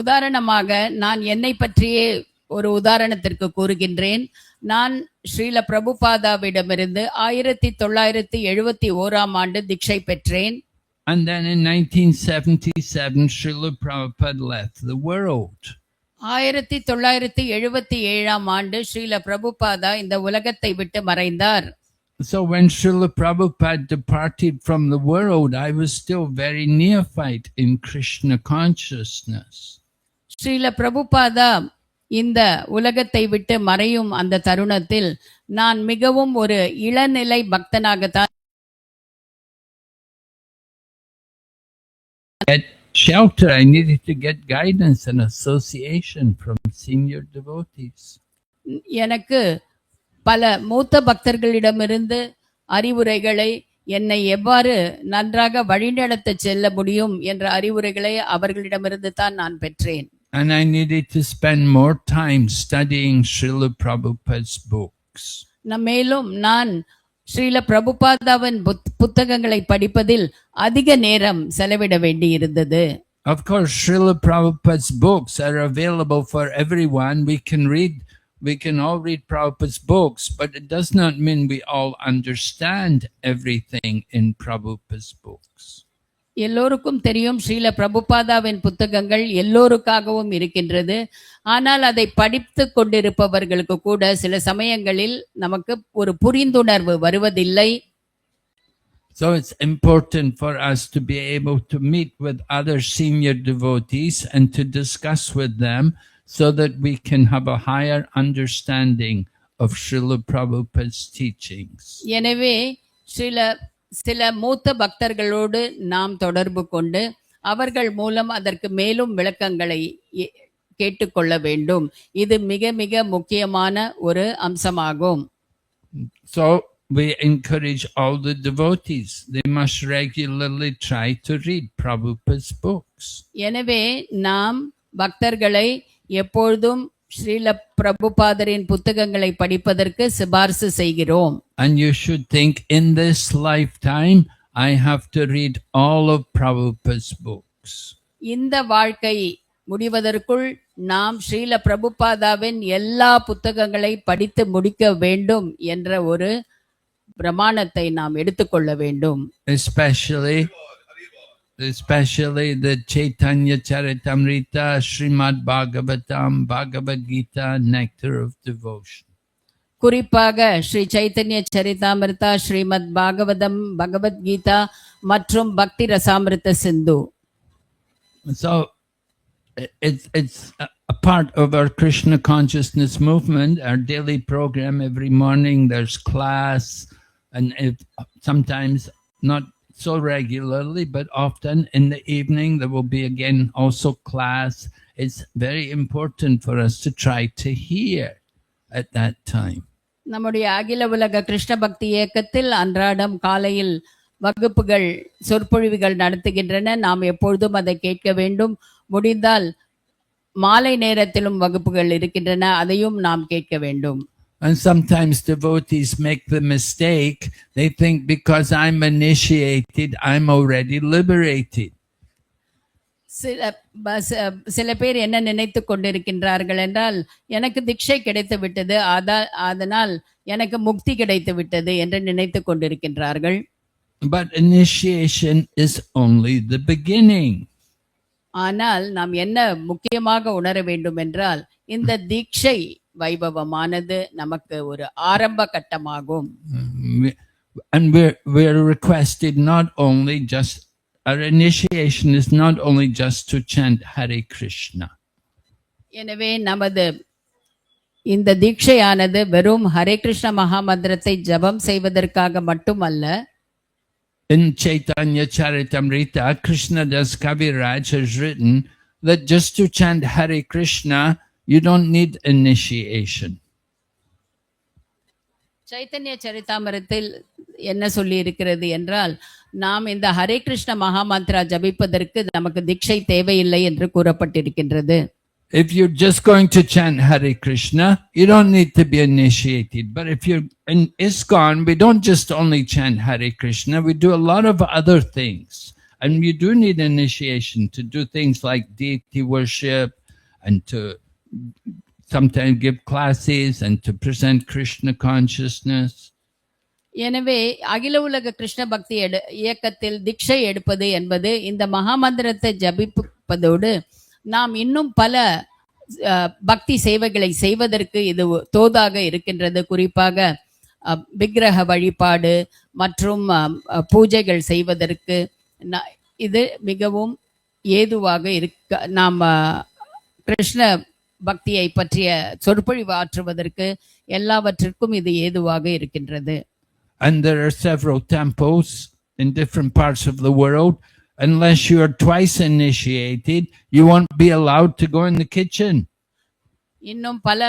உதாரணமாக நான் என்னை பற்றியே ஒரு உதாரணத்திற்கு கூறுகின்றேன். நான் ஸ்ரீல பிரபுபாதாவிடமிருந்து 1971ஆம் ஆண்டு தீட்சை பெற்றேன். And then in 1977 Srila Prabhupada left the world. 1977ஆம் ஆண்டு ஸ்ரீல பிரபுபாதா இந்த உலகத்தை விட்டு மறைந்தார். So when Srila Prabhupada departed from the world, I was still very neophyte in Krishna consciousness. Srila Prabhupada இந்த உலகத்தை விட்டு மறையும் அந்த தருணத்தில் நான் மிகவும் ஒரு இளநிலை பக்தனாகத்தான் shelter. I needed to get guidance and association from senior devotees. எனக்கு பல மூத்த பக்தர்களிடமிருந்து அறிவுரைகளை என்னை எவ்வாறு நன்றாக வழிநடத்த செல்ல முடியும் என்ற அறிவுரைகளை அவர்களிடமிருந்து தான் நான் பெற்றேன். And I needed to spend more time studying Srila Prabhupada's books. மேலும் நான் ஸ்ரீல பிரபுபாதாவின் புத்தகங்களை படிப்பதில் அதிக நேரம் செலவிட வேண்டி இருந்தது. Of course, Srila Prabhupada's books are available for everyone. We can all read Prabhupada's books, but it does not mean we all understand everything in Prabhupada's books. எல்லோருக்கும் தெரியும் ஸ்ரீல பிரபுபாதாவின் புத்தகங்கள் எல்லோருக்காகவும் இருக்கின்றது. ஆனால் அதை படித்து கொண்டிருப்பவர்களுக்கு கூட சில சமயங்களில் நமக்கு ஒரு புரிந்துணர்வு வருவதில்லை. So it's important for us to be able to meet with other senior devotees and to discuss with them so that we can have a higher understanding of Srila Prabhupada's teachings. எனவே சில மூத்த பக்தர்களோடு நாம் தொடர்பு கொண்டு அவர்கள் மூலம் அதற்கு மேலும் விளக்கங்களை கேட்டுக்கொள்ள வேண்டும். இது மிக மிக முக்கியமான ஒரு அம்சமாகும். So we encourage all the devotees. They must regularly try to read Prabhupada's books. எனவே நாம் பக்தர்களை எப்பொழுதும் ஸ்ரீல பிரபுபாதரின் புத்தகங்களை படிப்பதற்கு சிபார்சு செய்கிறோம். And you should think, in this lifetime I have to read all of Prabhupada's books. இந்த வாழ்க்கை முடிவதற்குள் நாம் ஸ்ரீல பிரபுபாதாவின் எல்லா புத்தகங்களை படித்து முடிக்க வேண்டும் என்ற ஒரு பிரமாணத்தை நாம் எடுத்துக்கொள்ள வேண்டும். Especially the Chaitanya Charitamrita, Srimad Bhagavatam, Bhagavad Gita, Nectar of Devotion. குறிப்பாக ஸ்ரீ சைத்தன்ய சரிதாமிருதா, ஸ்ரீமத் பாகவதம், பகவத்கீதா மற்றும் பக்தி ரசாமிருத சிந்து. So it's a part of our Krishna consciousness movement, our daily program. Every morning there's class, and sometimes not so regularly, but often in the evening there will be again also class. It's very important for us to try to hear at that time. நம்முடைய அகில உலக கிருஷ்ண பக்தி இயக்கத்தில் அன்றாடம் காலையில் வகுப்புகள் சொற்பொழிவுகள் நடத்துகின்றன. நாம் எப்பொழுதும் அதை கேட்க வேண்டும். முடிந்தால் மாலை நேரத்திலும் வகுப்புகள் இருக்கின்றன, அதையும் நாம் கேட்க வேண்டும். And sometimes devotees make the mistake, they think because I'm initiated, I'm already liberated. சில பேர் என்ன நினைத்து கொண்டிருக்கின்றார்கள் என்றால், எனக்கு தீட்சை கிடைத்து விட்டது, அதனால் எனக்கு முக்தி கிடைத்து விட்டது என்று நினைத்து கொண்டிருக்கின்றார்கள். But initiation is only the beginning. ஆனால் நாம் என்ன முக்கியமாக உணர வேண்டும் என்றால், இந்த தீட்சை வைபவமானது நமக்கு ஒரு ஆரம்ப கட்டமாகும். And we're requested not only just, our initiation is not only just to chant Hare Krishna. எனவே நமது இந்த தீட்சையானது வெறும் ஹரே கிருஷ்ண மகாமந்திரத்தை ஜபம் செய்வதற்காக மட்டுமல்ல. In Chaitanya Charitamrita, Krishnadas Kaviraj has written that just to chant Hare Krishna, you don't need initiation. Chaitanya சரிதாமிரத்தில் என்ன சொல்லி இருக்கிறது என்றால், நாம் இந்த ஹரே கிருஷ்ண மகாமந்திரா ஜபிப்பதற்கு நமக்கு தீட்சை தேவையில்லை என்று கூறப்பட்டிருக்கின்றது. If you're just going to chant Hare Krishna, you don't need to be initiated. But if you're in ISKCON, we don't just only chant Hare Krishna, we do a lot of other things. And you do need initiation to do things like deity worship and to sometimes give classes and to present Krishna consciousness. எனவே அகில உலக கிருஷ்ண பக்தி இயக்கத்தில் தீட்சை எடுப்பது என்பது இந்த மகாமந்திரத்தை ஜபிப்பதோடு நாம் இன்னும் பல பக்தி சேவைகளை செய்வதற்கு இது தோதாக இருக்கின்றது. குறிப்பாக விக்கிரக வழிபாடு மற்றும் பூஜைகள் செய்வதற்கு இது மிகவும் ஏதுவாக இருக்க, நாம் கிருஷ்ண பக்தியை பற்றிய சொற்பொழிவு ஆற்றுவதற்கு எல்லாவற்றிற்கும் இது ஏதுவாக இருக்கின்றது. And there are several temples in different parts of the world. Unless you are twice initiated, you won't be allowed to go in the kitchen. இன்னும் பல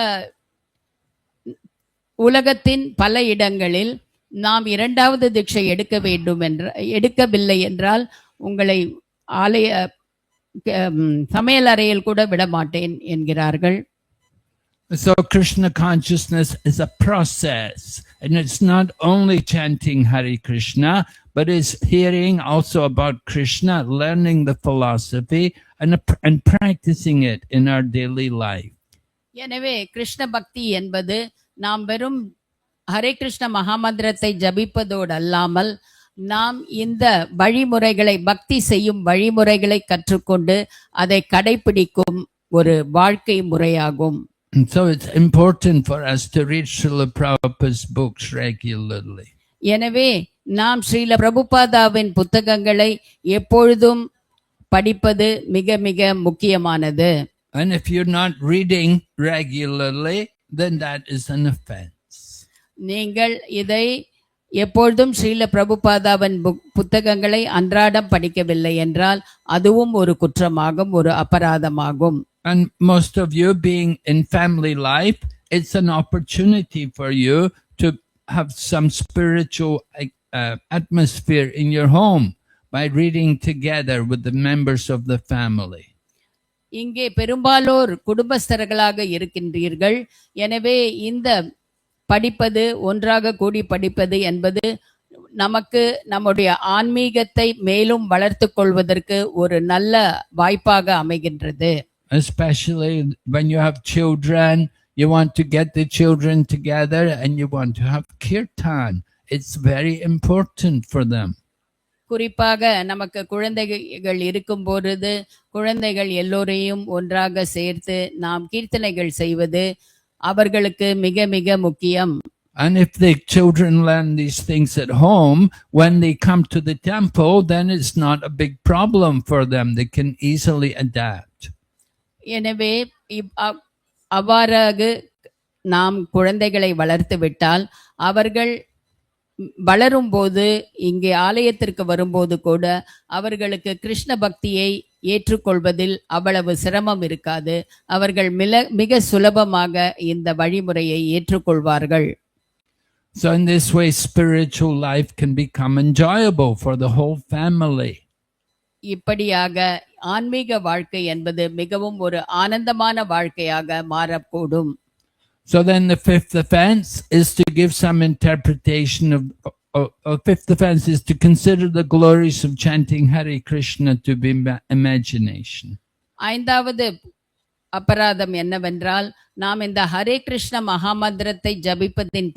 உலகத்தின் பல இடங்களில் நாம் இரண்டாவது தீட்சை எடுக்கவில்லை என்றால் உங்களை ஆலய சமையல் அறையில் கூட விட மாட்டேன் என்கிறார்கள். So Krishna consciousness is a process, and it's not only chanting Hare Krishna, but it's hearing also about Krishna, learning the philosophy and practicing it in our daily life. எனவே கிருஷ்ண பக்தி என்பது நாம் வெறும் ஹரே கிருஷ்ண மகாமந்திரத்தை ஜபிப்பதோடு அல்லாமல் நாம் இந்த வழிமுறைகளை, பக்தி செய்யும் வழிமுறைகளை கற்றுக்கொண்டு அதை கடைபிடிக்கும் ஒரு வாழ்க்கை முறையாகும். And so it's important for us to read Srila Prabhupada's books regularly. எனவே நாம் ஸ்ரீல பிரபுபாதாவின் புத்தகங்களை எப்பொழுதும் படிப்பது மிக மிக முக்கியமானது. And if you're not reading regularly, then that is an offense. நீங்கள் இதை எப்பொழுதும் ஸ்ரீல பிரபுபாதாவின் புத்தகங்களை அன்றாடம் படிக்கவில்லை என்றால் அதுவும் ஒரு குற்றமாகும், ஒரு அபராதமாகும். And most of you being in family life, it's an opportunity for you to have some spiritual atmosphere in your home by reading together with the members of the family. இங்கே பெரும்பாலோர் குடும்பஸ்தர்களாக இருக்கின்றீர்கள். எனவே இந்த படிப்பது, ஒன்றாக கூடி படிப்பது என்பது நமக்கு நம்முடைய ஆன்மீகத்தை மேலும் வளர்த்துக் கொள்வதற்கு ஒரு நல்ல வாய்ப்பாக அமைகின்றது. Especially when you have children, you want to get the children together and you want to have kirtan. It's very important for them. குறிப்பாக நமக்கு குழந்தைகள் இருக்கும் பொழுது குழந்தைகள் எல்லோரையும் ஒன்றாக சேர்த்து நாம் கீர்த்தனைகள் செய்வது அவர்களுக்கு மிக மிக முக்கியம். And if the children learn these things at home, when they come to the temple, then it's not a big problem for them. They can easily adapt. எனவே அவ்வாறாக நாம் குழந்தைகளை வளர்த்து விட்டால் அவர்கள் வளரும் போது இங்கே ஆலயத்திற்கு வரும்போது கூட அவர்களுக்கு கிருஷ்ண பக்தியை ஏற்றுக்கொள்வதில் அவ்வளவு சிரமம் இருக்காது. அவர்கள் மிக சுலபமாக இந்த வழிமுறையை ஏற்றுக்கொள்வார்கள். So in this way, spiritual life can become enjoyable for the whole family. இப்படியாக ஆன்மீக வாழ்க்கை என்பது மிகவும் ஒரு ஆனந்தமான வாழ்க்கையாக மாறக்கூடும். So then the fifth offense is to give some interpretation fifth offense is to consider the glories of chanting Hare Krishna to be imagination. ஐந்தாவது அபராதம் என்னவென்றால் நாம் இந்த ஹரே கிருஷ்ண மகாமந்திரத்தை ஜபிப்பதின்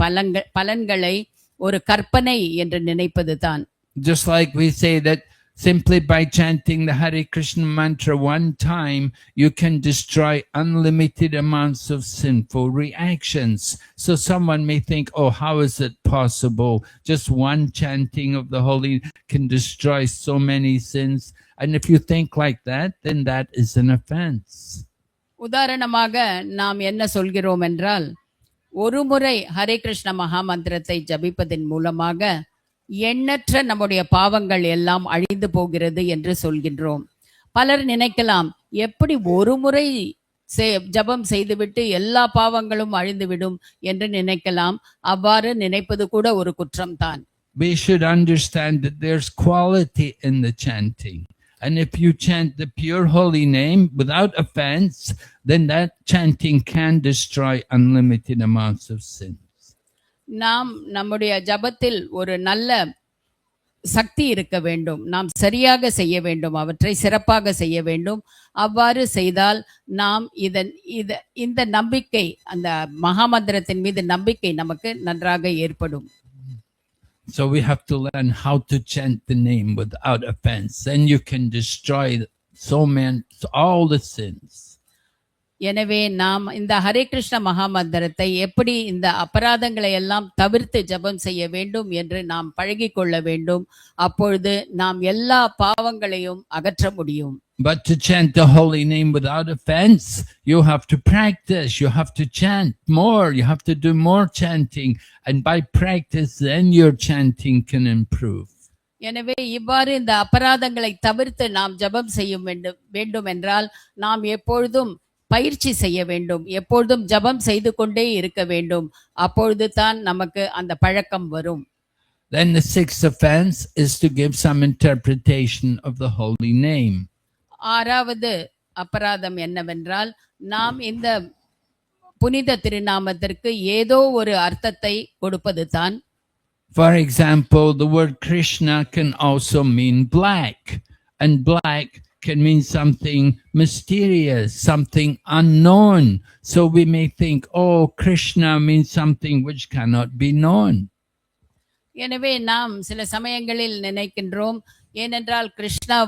பலன்களை ஒரு கற்பனை என்று நினைப்பதுதான். Just like we say that simply by chanting the Hare Krishna mantra one time, you can destroy unlimited amounts of sinful reactions. So someone may think, oh, how is it possible? Just one chanting of the holy can destroy so many sins. And if you think like that, then that is an offense. உதாரணமாக நாம் என்ன சொல்கிறோம் என்றால், ஒரு முறை ஹரே கிருஷ்ண மகாமந்திரத்தை ஜபிப்பதன் மூலமாக எண்ணற்ற நம்முடைய பாவங்கள் எல்லாம் அழிந்து போகிறது என்று சொல்கின்றோம். பலர் நினைக்கலாம், எப்படி ஒரு முறை ஜபம் செய்துவிட்டு எல்லா பாவங்களும் அழிந்துவிடும் என்று நினைக்கலாம். அவ்வாறு நினைப்பது கூட ஒரு குற்றம்தான். We should understand that there's quality in the chanting. And if you chant the pure holy name without offense, then that chanting can destroy unlimited amounts of sins. நாம் நம்முடைய ஜபத்தில் ஒரு நல்ல சக்தி இருக்க வேண்டும். நாம் சரியாக செய்ய வேண்டும், அவற்றை சிறப்பாக செய்ய வேண்டும். அவ்வாறு செய்தால் நாம் இந்த நம்பிக்கை, அந்த மகாமந்திரத்தின் மீது நம்பிக்கை நமக்கு நன்றாக ஏற்படும். So we have to learn how to chant the name without offense. Then you can destroy all the sins. எனவே நாம் இந்த ஹரே கிருஷ்ண மகாமந்திரத்தை எப்படி இந்த அபராதங்களை எல்லாம் தவிர்த்து ஜபம் செய்ய வேண்டும் என்று நாம் பழகிக்கொள்ள வேண்டும். அப்பொழுது நாம் எல்லா பாவங்களையும் அகற்ற முடியும். But to chant the holy name without offense, you have to practice. You have to chant more. You have to do more chanting. And by practice, then your chanting can improve. எனவே இவ்வாறு இந்த அபராதங்களை தவிர்த்து நாம் ஜபம் செய்ய வேண்டும் என்றால் நாம் எப்பொழுதும் பயிற்சி செய்ய வேண்டும். எப்பொழுதும் ஜபம் செய்து கொண்டே இருக்க வேண்டும். அப்பொழுது தான் நமக்கு அந்த பழக்கம் வரும். Then the sixth offense is to give some interpretation of the holy name. ஆறாவது அபராதம் என்னவென்றால், நாம் இந்த புனித திருநாமத்திற்கு ஏதோ ஒரு அர்த்தத்தை கொடுப்பது தான். For example, the word Krishna can also mean black, and black can mean something mysterious, something unknown. So we may think, oh, Krishna means something which cannot be known. எனவே நாம் சில சமயங்களில் நினைக்கின்றோம், ஏனென்றால் கிருஷ்ணா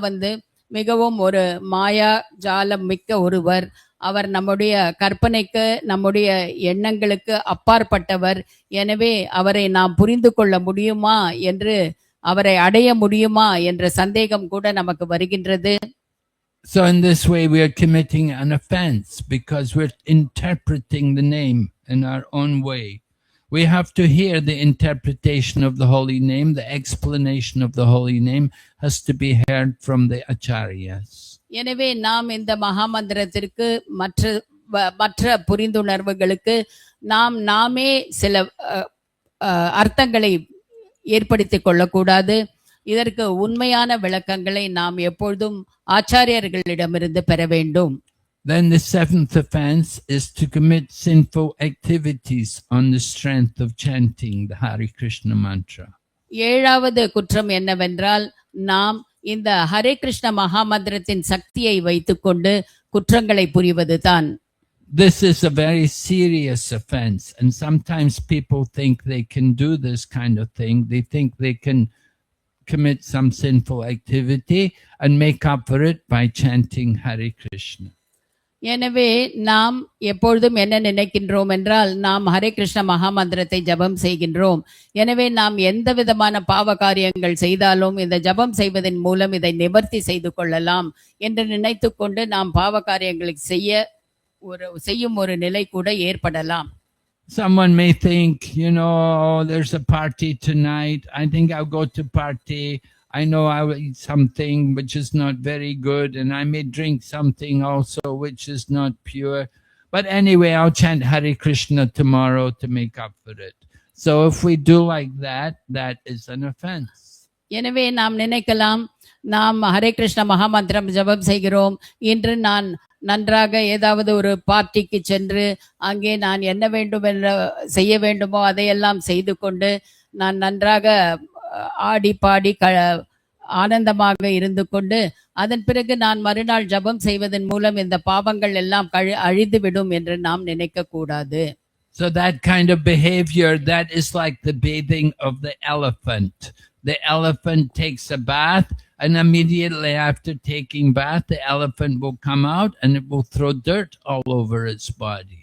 மிகவும் ஒரு மாயா ஜாலம் மிக்க ஒருவர். அவர் நம்முடைய கற்பனைக்கு, நம்முடைய எண்ணங்களுக்கு அப்பாற்பட்டவர். எனவே அவரை நாம் புரிந்து கொள்ள முடியுமா என்று, அவரை அடைய முடியுமா என்ற சந்தேகம் கூட நமக்கு வருகின்றது. So in this way we are committing an offense because we're interpreting the name in our own way. We have to hear the interpretation of the holy name. The explanation of the holy name has to be heard from the acharyas. எனவே நாம் இந்த மகாமந்திரத்திற்கு மற்ற புரிந்துணர்வுகளுக்கு நாமே சில அர்த்தங்களை ஏற்படுத்திக் கொள்ளக்கூடாது. இதற்கு உண்மையான விளக்கங்களை நாம் எப்பொழுதும் ஆச்சாரியர்களிடமிருந்து பெற வேண்டும். Then the seventh offense is to commit sinful activities on the strength of chanting the Hare Krishna mantra. ஏழாவது குற்றம் என்னவென்றால், நாம் இந்த ஹரே கிருஷ்ண மகாமந்திரத்தின் சக்தியை வைத்துக்கொண்டு குற்றங்களை புரிவதுதான். This is a very serious offense, and sometimes people think they can do this kind of thing. They think they can commit some sinful activity and make up for it by chanting Hare Krishna. எனவே நாம் எப்பொழுதும் என்ன நினைக்கின்றோம் என்றால், நாம் ஹரே கிருஷ்ண மகாமந்திரத்தை ஜபம் செய்கின்றோம், எனவே நாம் எந்த விதமான பாவ காரியங்கள் செய்தாலும் இந்த ஜபம் செய்வதன் மூலம் இதை நிவர்த்தி செய்து கொள்ளலாம் என்று நினைத்து கொண்டு நாம் பாவ காரியங்களை செய்யும் ஒரு நிலை கூட ஏற்படலாம். Someone may think, there's a party tonight. I think I'll go to party. I know I will eat something which is not very good, and I may drink something also which is not pure. But anyway, I'll chant Hare Krishna tomorrow to make up for it. So if we do like that, that is an offense. எனவே நாம் நினைக்கலாம், நாம் ஹரே கிருஷ்ண மகாமந்திரம் ஜபம் செய்கிறோம். இன்று நான் நன்றாக ஏதாவது ஒரு பார்ட்டிக்கு சென்று அங்கே நான் என்ன வேண்டும் என்ற செய்ய வேண்டுமோ அதையெல்லாம் செய்து கொண்டு நான் நன்றாக ஆடி பாடி ஆனந்தமாக இருந்து கொண்டு அதன் பிறகு நான் மறுநாள் ஜபம் செய்வதன் மூலம் இந்த பாவங்கள் எல்லாம் அழிந்துவிடும் என்று நாம் நினைக்க கூடாது. So that kind of behavior, that is like the bathing of the elephant. The elephant takes a bath, and immediately after taking bath, the elephant will come out and it will throw dirt all over its body.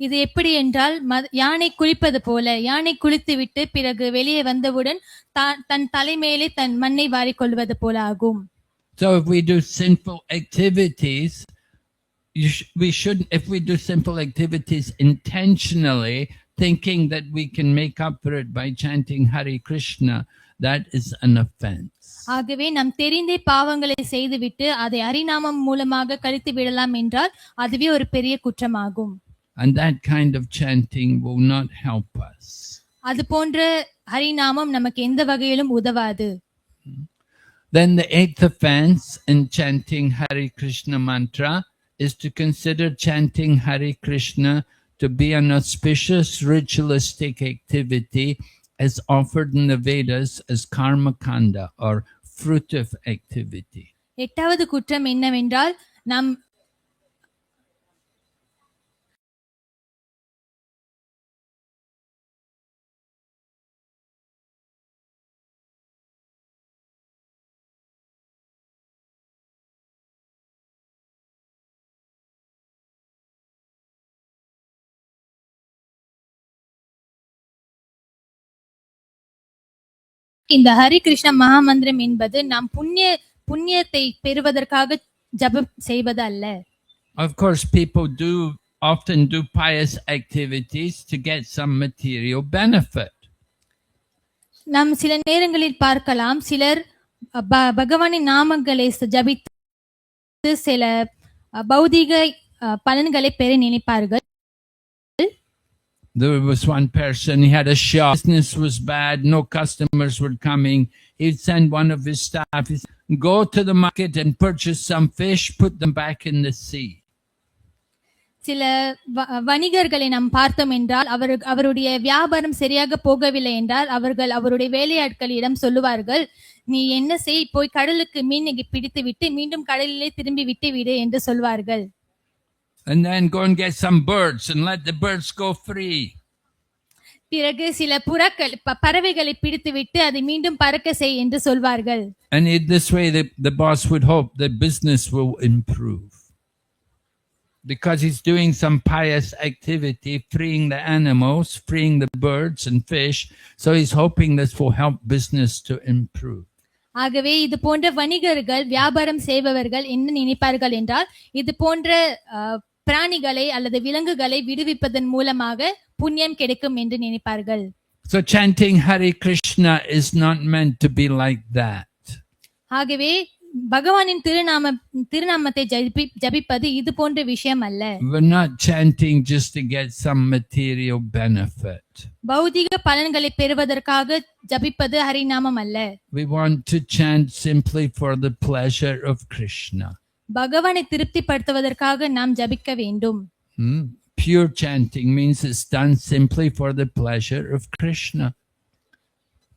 இது எப்படி என்றால் யானை குளிப்பது போல, யானை குளித்துவிட்டு பிறகு வெளியே வந்தவுடன் தன் தலைமையிலே தன் மண்ணை வாரிக்கொள்வது போல ஆகும். So if we do sinful activities, we should, if we do simple activities intentionally, thinking that we can make up for it by chanting Hare Krishna, that is an offense. ஆகவே நாம் தெரிந்தே பாவங்களை செய்துவிட்டு அதை ஹரிநாமம் மூலமாக கழித்து விடலாம் என்றால் அதுவே ஒரு பெரிய குற்றமாகும். And that kind of chanting will not help us. அது போன்ற ஹரிநாமம் நமக்கு எந்த வகையிலும் உதவாது. Then the eighth offense in chanting Hare Krishna mantra is to consider chanting Hare Krishna to be an auspicious ritualistic activity as offered in the Vedas as karma kanda or fruitive activity. எட்டாவது குற்றம் என்னவென்றால் நாம் இந்த ஹரி கிருஷ்ண மகாமந்திரம் என்பது நாம் புண்ணியத்தை பெறுவதற்காக ஜபம் செய்வது அல்ல. Of course, people often do pious activities to get some material benefit. நாம் சில நேரங்களில் பார்க்கலாம், சிலர் பகவானின் நாமங்களை ஜபித்து சில பௌதிக பலன்களை பெற நினைப்பார்கள். There was one person, he had a shop, business was bad, no customers were coming. He'd send one of his staff, he'd say, go to the market and purchase some fish, put them back in the sea. சில வணிகர்களை நாம் பார்த்தோம் என்றால் அவருடைய வியாபாரம் சரியாக போகவில்லை என்றால் அவர்கள் அவருடைய வேலையாட்களிடம் சொல்லுவார்கள், நீ என்ன செய், போய் கடலுக்கு மீன் பிடித்து விட்டு மீண்டும் கடலிலே திரும்பி விட்டு விடு என்று சொல்வார்கள். And then go and get some birds and let the birds go free. பிறகு சில பறவைகளை பிடித்து விட்டு அதை மீண்டும் பறக்க செய் என்று சொல்வார்கள். And in this way the boss would hope the business will improve. Because he's doing some pious activity, freeing the animals, freeing the birds and fish, so he's hoping this will help business to improve. ஆகவே இது போன்ற வணிகர்கள், வியாபாரம் செய்பவர்கள் என்ன நினைப்பார்கள் என்றால், இது போன்ற பிராணிகளை அல்லது விலங்குகளை விடுவிப்பதன் மூலமாக புண்ணியம் கிடைக்கும் என்று நினைப்பார்கள். So chanting Hare Krishna is not meant to be like that. ஆகவே பகவானின் திருநாமத்தை ஜபிப்பது இது போன்ற விஷயம் அல்ல. We're not chanting just to get some material benefit. பௌதிக பலன்களை பெறுவதற்காக ஜபிப்பது ஹரிநாமம் அல்ல. We want to chant simply for the pleasure of Krishna. பகவானை திருப்திப்படுத்துவதற்காக நாம் ஜபிக்க வேண்டும். Pure chanting means it's done simply for the pleasure of Krishna.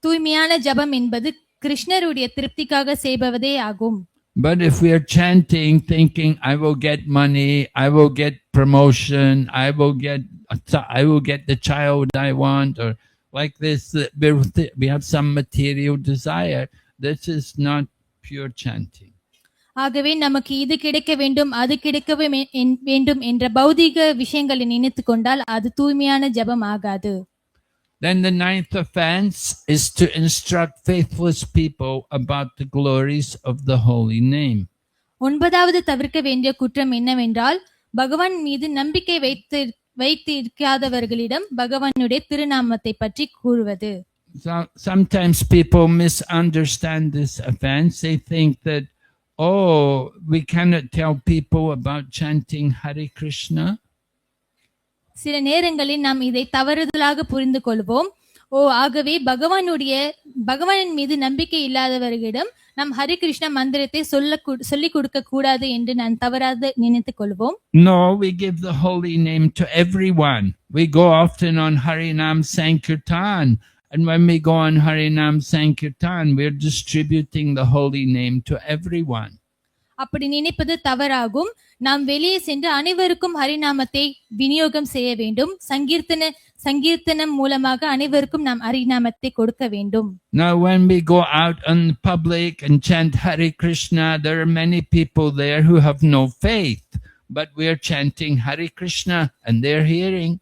தூய்மையான ஜபம் என்பது கிருஷ்ணருடைய திருப்திக்காக செய்வதே ஆகும். But if we are chanting thinking I will get money, I will get promotion, I will get the child I want, or like this, we have some material desire, this is not pure chanting. ஆகவே நமக்கு இது கிடைக்க வேண்டும், அது கிடைக்கவே வேண்டும் என்ற பௌதிக விஷயங்களை நினைத்து கொண்டால் அது தூய்மையான ஜபம் ஆகாது. Then the ninth offense is to instruct faithless people about the glories of the holy name. ஒன்பதாவது தவிர்க்க வேண்டிய குற்றம் என்னவென்றால், பகவான் மீது நம்பிக்கை வைத்திருக்காதவர்களிடம் பகவானுடைய திருநாமத்தை பற்றி கூறுவது. Sometimes people misunderstand this offense. They think that, we cannot tell people about chanting Hare Krishna. சில நேரங்களில் நாம் இதை தவறுதலாக புரிந்து கொள்வோம். ஆகவே பகவானின் மீது நம்பிக்கை இல்லாதவர்களிடம் நாம் ஹரி கிருஷ்ண மந்திரத்தை சொல்லிக் கொடுக்க கூடாது என்று நான் தவறாக நினைத்துக் கொள்வோம். No, we give the holy name to everyone. We go often on Harinam Sankirtan, and when we go on Harinam Sankirtan, we're distributing the holy name to everyone. அப்படி நினைப்பது தவறாகும். நாம் வெளியே சென்று அனைவருக்கும் ஹரிநாமத்தை விநியோகம் செய்ய வேண்டும். சங்கீர்த்தனம் மூலமாக அனைவருக்கும் நாம் ஹரிநாமத்தை கொடுக்க வேண்டும். Now when we go out in public and chant Hare Krishna, there are many people there who have no faith, but we are chanting Hare Krishna and they're hearing.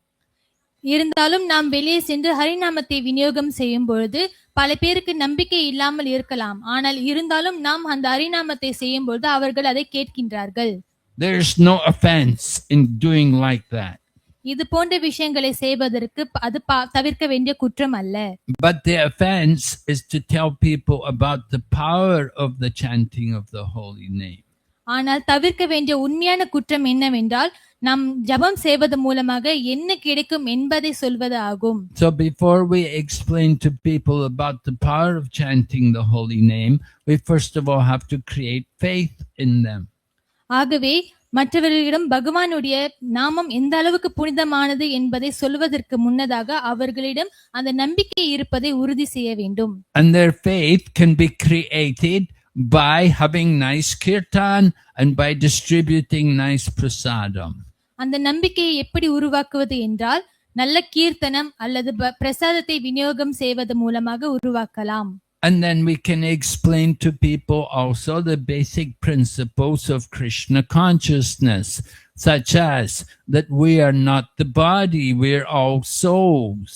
இருந்தாலும் நாம் வெளியே சென்று ஹரிநாமத்தை விநியோகம் செய்யும் பொழுது பல பேருக்கு நம்பிக்கை இல்லாமல் இருக்கலாம். ஆனால் இருந்தாலும் நாம் அந்த ஹரிநாமத்தை செய்யும் பொழுது அவர்கள் அதை கேட்கின்றார்கள். There is no offense in doing like that. இது போன்ற விஷயங்களை செய்வதற்கு அது தவிர்க்க வேண்டிய குற்றம் அல்ல. But the offense is to tell people about the power of the chanting of the holy name. ஆனால் தவிர்க்க வேண்டிய உண்மையான குற்றம் என்னவென்றால் நாம் ஜபம் செய்வது மூலமாக என்ன கிடைக்கும் என்பதை சொல்வது ஆகும். So before we explain to people about the power of chanting the holy name, we first of all have to create faith in them. ஆகவே மற்றவர்களிடம் பகவானுடைய நாமம் எந்த அளவுக்கு புனிதமானது என்பதை சொல்வதற்கு முன்னதாக அவர்களிடம் அந்த நம்பிக்கை இருப்பதை உறுதி செய்ய வேண்டும். And their faith can be created by having nice kirtan and by distributing nice prasadam. அந்த நம்பிக்கையை எப்படி உருவாக்குவது என்றால் நல்ல கீர்த்தனம் அல்லது பிரசாதத்தை விநியோகம் செய்வது மூலமாக உருவாக்கலாம். And then we can explain to people also the basic principles of Krishna consciousness, such as that we are not the body, we are all souls.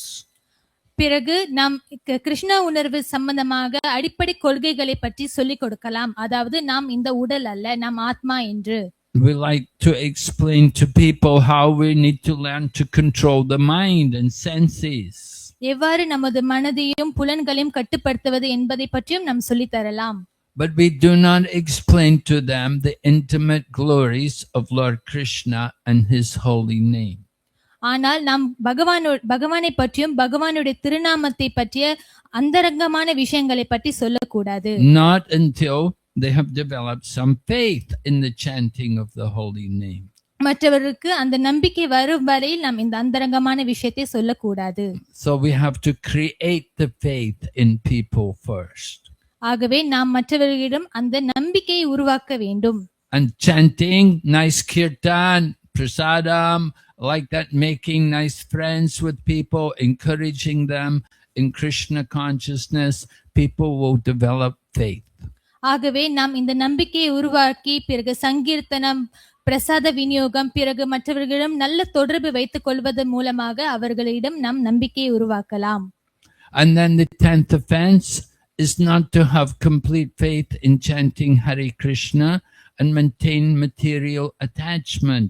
பிறகு நாம் கிருஷ்ண உணர்வு சம்பந்தமாக அடிப்படை கொள்கைகளை பற்றி சொல்லிக் கொடுக்கலாம். அதாவது நாம் இந்த உடல் அல்ல, நாம் ஆத்மா என்று. We like to explain to people how we need to learn to control the mind and senses. எவ்வாறு நமது மனதையும் புலன்களையும் கட்டுப்படுத்துவது என்பதை பற்றியும் நாம் சொல்லித் தரலாம். But we do not explain to them the intimate glories of Lord Krishna and his holy name. ஆனால் நாம் பகவானை பற்றியும் பகவானுடைய திருநாமத்தை பற்றிய அந்தரங்கமான விஷயங்களை பற்றி சொல்லக்கூடாது. Not until they have developed some faith in the chanting of the holy name. மற்றவருக்கு அந்த நம்பிக்கை வரும் வரையில் நாம் இந்த அந்தரங்கமான விஷயத்தை சொல்லக்கூடாது. So we have to create the faith in people first. ஆகவே நாம் மற்றவர்களிடம் அந்த நம்பிக்கையை உருவாக்க வேண்டும். And chanting nice kirtan, prasadam, like that, making nice friends with people, encouraging them in Krishna consciousness, people will develop faith. ஆகவே நாம் இந்த நம்பிக்கையை உருவாக்கி பிறகு சங்கீர்த்தனம் பிரசாத விநியோகம் பிறகு மற்றவர்களிடம் நல்ல தொடர்பு வைத்துக் கொள்வதன் மூலமாக அவர்களிடம் நாம் நம்பிக்கையை உருவாக்கலாம். And then the 10th offense is not to have complete faith in chanting Hare Krishna and maintain material attachment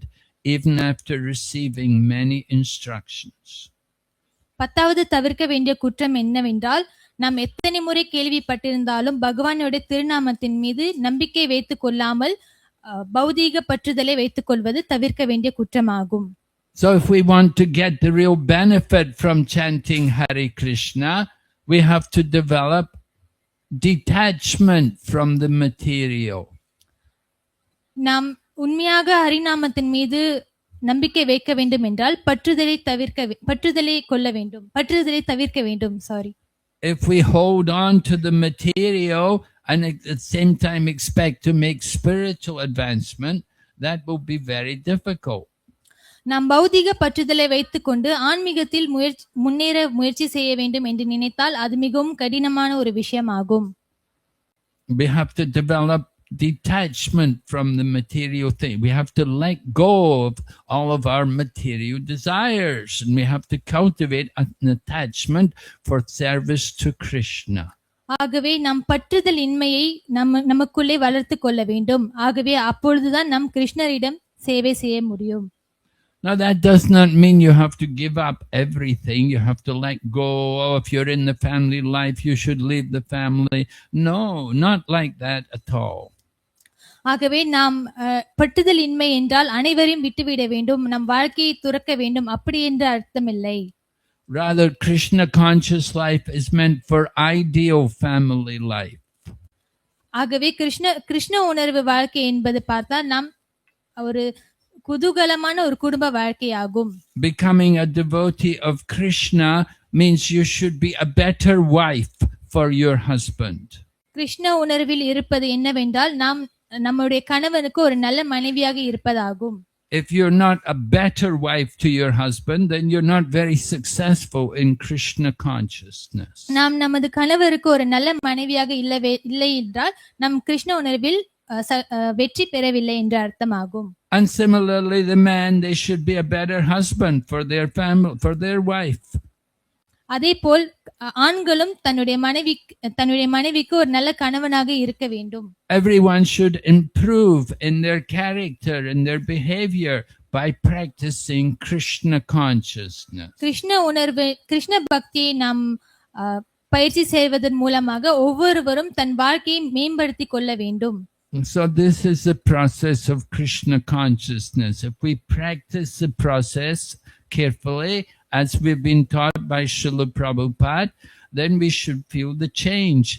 even after receiving many instructions. 10வது தவிர்க்க வேண்டிய குற்றம் என்னவென்றால் நாம் எத்தனை முறை கேள்விப்பட்டிருந்தாலும் பகவானுடைய திருநாமத்தின் மீது நம்பிக்கை வைத்துக் கொள்ளாமல் பௌதீக பற்றுதலை வைத்துக் கொள்வது தவிர்க்க வேண்டிய குற்றமாகும். So if we want to get the real benefit from chanting Hare Krishna, we have to develop detachment from the material. நாம் உண்மையாக ஹரிநாமத்தின் மீது நம்பிக்கை வைக்க வேண்டும் என்றால் பற்றுதலை தவிர்க்க வேண்டும். If we hold on to the material and at the same time expect to make spiritual advancement, that will be very difficult. நாம் பௌதிக பற்றுதலை வைத்துக்கொண்டு ஆன்மீகத்தில் முன்னேற முயற்சி செய்ய வேண்டும் என்று நினைத்தால் அது மிகவும் கடினமான ஒரு விஷயமாகும். We have to develop detachment from the material thing. We have to let go of all of our material desires, and we have to cultivate an attachment for service to Krishna. ஆகவே நாம் பற்றுதல் இன்மையை நமக்குள்ளே வளர்த்து கொள்ள வேண்டும். ஆகவே அப்பொழுதுதான் நாம் கிருஷ்ணரிடம் சேவை செய்ய முடியும். Now that does not mean you have to give up everything. You have to let go. Oh, if you're in the family life, you should leave the family. No, not like that at all. ஆகவே நாம் பற்றுதல் இன்மை என்றால் அனைவரையும் விட்டுவிட வேண்டும், நம் வாழ்க்கையை துறக்க வேண்டும், அப்படி என்ற அர்த்தமில்லை. Rather, Krishna conscious life is meant for ideal family life. ஆகவே கிருஷ்ண உணர்வு வாழ்க்கை என்பது பார்த்தால் நாம் ஒரு குதூகலமான ஒரு குடும்ப வாழ்க்கையாகும். Becoming a devotee of Krishna means you should be a better wife for your husband. Krishna உணர்வில் இருப்பது என்னவென்றால் நாம் நம்முடைய கணவனுக்கு ஒரு நல்ல மனைவியாக இருப்பதாகும். If you're not a better wife to your husband, then you're not very successful in Krishna consciousness. நாம் நமது கணவருக்கு ஒரு நல்ல மனைவியாக இல்லை என்றால் நம் கிருஷ்ண உணர்வில் வெற்றி பெறவில்லை என்று அர்த்தமாகும். And similarly, the man, they should be a better husband for their family, for their wife. அதேபோல் ஆண்களும் தன்னுடைய மனைவிக்கு ஒரு நல்ல கணவனாக இருக்க வேண்டும். Everyone should improve in their character and their behavior by practicing Krishna consciousness. Krishna பக்தியை நாம் பயிற்சி செய்வதன் மூலமாக ஒவ்வொருவரும் தன் வாழ்க்கையை மேம்படுத்திக் கொள்ள வேண்டும். So this is the process of Krishna consciousness. If we practice the process carefully, as we've been taught by Srila Prabhupada, then we should feel the change.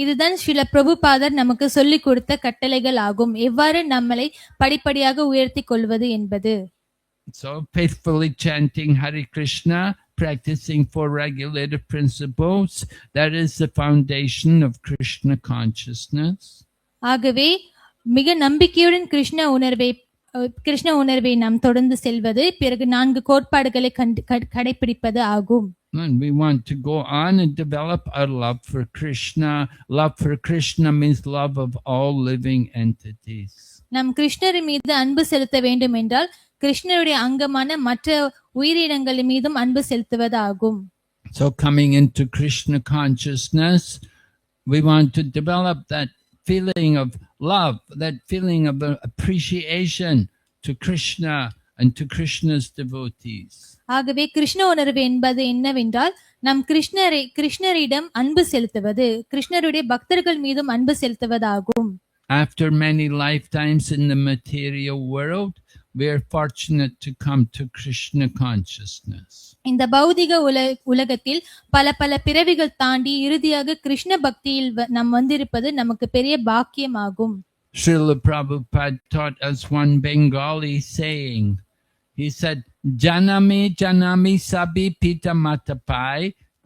இதுதான் ஸ்ரீல பிரபுபாதர் நமக்கு சொல்லிக் கொடுத்த கட்டளைகள் ஆகும், எவ்வாறு நம்மளை படிப்படியாக உயர்த்தி கொள்வது என்பது. So faithfully chanting Hare Krishna, practicing four regulative principles, that is the foundation of Krishna consciousness. ஆகவே மிக நம்பிக்கையுடன் கிருஷ்ண உணர்வை நாம் தொடர்ந்து செல்வது, பிறகு 4 கோட்பாடுகளை கடைபிடிப்பது ஆகும். And we want to go on and develop our love for Krishna. Love for Krishna means love of all living entities. நாம் கிருஷ்ணர் மீது அன்பு செலுத்த வேண்டும் என்றால் கிருஷ்ணருடைய அங்கமான மற்ற உயிரினங்கள் மீதும் அன்பு செலுத்துவது ஆகும். So coming into Krishna consciousness, we want to develop that feeling of love, that feeling of appreciation to Krishna and to Krishna's devotees. ஆகவே கிருஷ்ண உணர்வு என்பது என்னவென்றால் நாம் கிருஷ்ணரிடம் அன்பு செலுத்துவது, கிருஷ்ணருடைய பக்தர்கள் மீதும் அன்பு செலுத்துவதாகும். After many lifetimes in the material world, we are fortunate to come to Krishna consciousness. இந்த பௌதிக உலகத்தில் பல பிறவிகள் தாண்டி இறுதியாக கிருஷ்ண பக்தியில் நாம் வந்திருப்பது நமக்கு பெரிய பாக்கியமாகும். Srila Prabhupada taught us one Bengali saying. He said, Janami sabi pita matapai,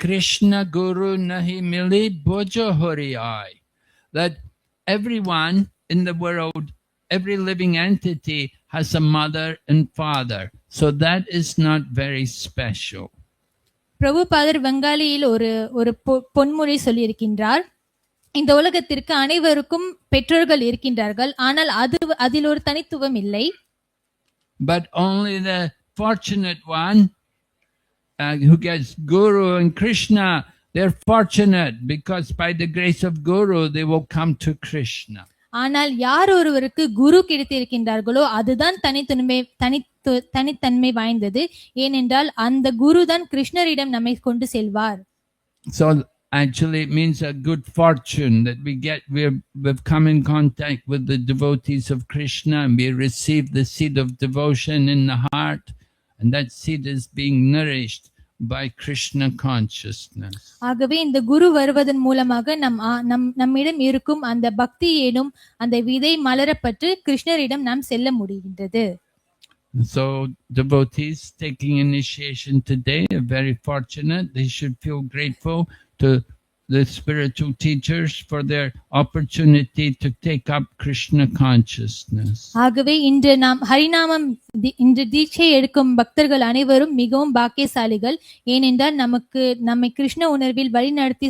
Krishna guru nahi mili bojo horiai. That everyone in the world, every living entity has a mother and father. So that is not very special. பிரபுபாதர் வங்காளியில் ஒரு பொன்மொழி சொல்லியிருக்கின்றார். இந்த உலகத்திற்கு அனைவருக்கும் பெற்றோர்கள் இருக்கின்றார்கள், ஆனால் அதில் ஒரு தனித்துவம் இல்லை. But only the fortunate one who gets Guru and Krishna, they're fortunate because by the grace of Guru they will come to Krishna. ஆனால் யார் ஒருவருக்கு குரு கிடைத்திருக்கின்றார்களோ அதுதான் தனித்தன்மை வாய்ந்தது, ஏனென்றால் அந்த குரு தான் கிருஷ்ணரிடம் நம்மை கொண்டு செல்வார். So actually it means a good fortune that we've come in contact with the devotees of Krishna and we receive the seed of devotion in the heart, and that seed is being nourished by Krishna consciousness. ஆகவே இந்த குரு வருவதன் மூலமாக நம்மிடம் இருக்கும் அந்த பக்தி எனும் அந்த விதை மலரப்பட்டு கிருஷ்ணரிடம் நாம் செல்ல முடிகின்றது. So devotees taking initiation today are very fortunate. They should feel grateful to the spiritual teachers for their opportunity to take up Krishna consciousness. ஆகவே இன்று நாம் ஹரிநாமம் தீட்சை எடுக்கும் பக்தர்கள் அனைவரும் மிகவும் பாக்கியசாலிகள், ஏனென்றால் நம்மை கிருஷ்ண உணர்வில் வழிநடத்தி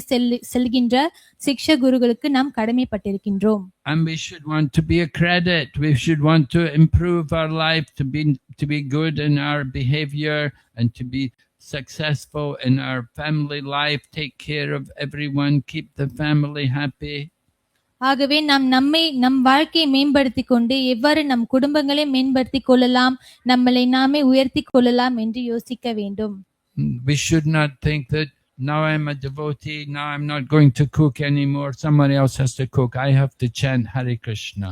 செல்கின்ற சிக்ஷ குருகளுக்கு நாம் கடமைப்பட்டிருக்கின்றோம். And we should want to be a credit. We should want to improve our life, to be good in our behavior and to be successful in our family life, take care of everyone, keep the family happy. ஆகவே நம் வாழ்க்கையை மேம்படுத்திக் கொண்டு எவ்வாறு நம் குடும்பங்களை மேம்படுத்திக் கொள்ளலாம், நம்மளை நாமே உயர்த்தி கொள்ளலாம் என்று யோசிக்க வேண்டும். We should not think that now I'm a devotee, now I'm not going to cook anymore, somebody else has to cook, I have to chant Hare Krishna.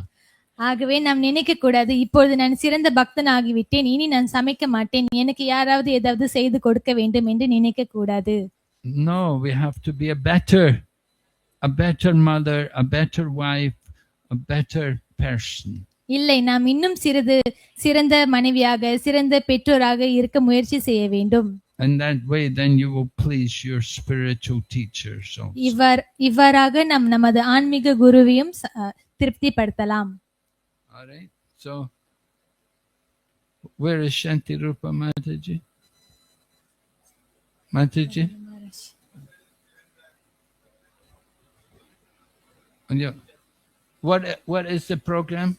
ஆகவே நாம் நினைக்க கூடாது, இப்பொழுது நான் சிறந்த பக்தன் ஆகிவிட்டேன், இனி நான் சமைக்க மாட்டேன், எனக்கு யாராவது ஏதாவது செய்து கொடுக்க வேண்டும் என்று நினைக்க கூடாது. No, we have to be a better a better mother, a better wife, a better person. இல்லை, நாம் இன்னும் சிறந்த மனைவியாக, சிறந்த பெற்றோராக இருக்க முயற்சி செய்ய வேண்டும். And that way then you will please your spiritual teachers also. இவ்வாறாக நாம் நமது ஆன்மீக குருவையும் திருப்திப்படுத்தலாம். All right. So where is Shanti Rupa Mataji? Mataji? Yeah. What is the program?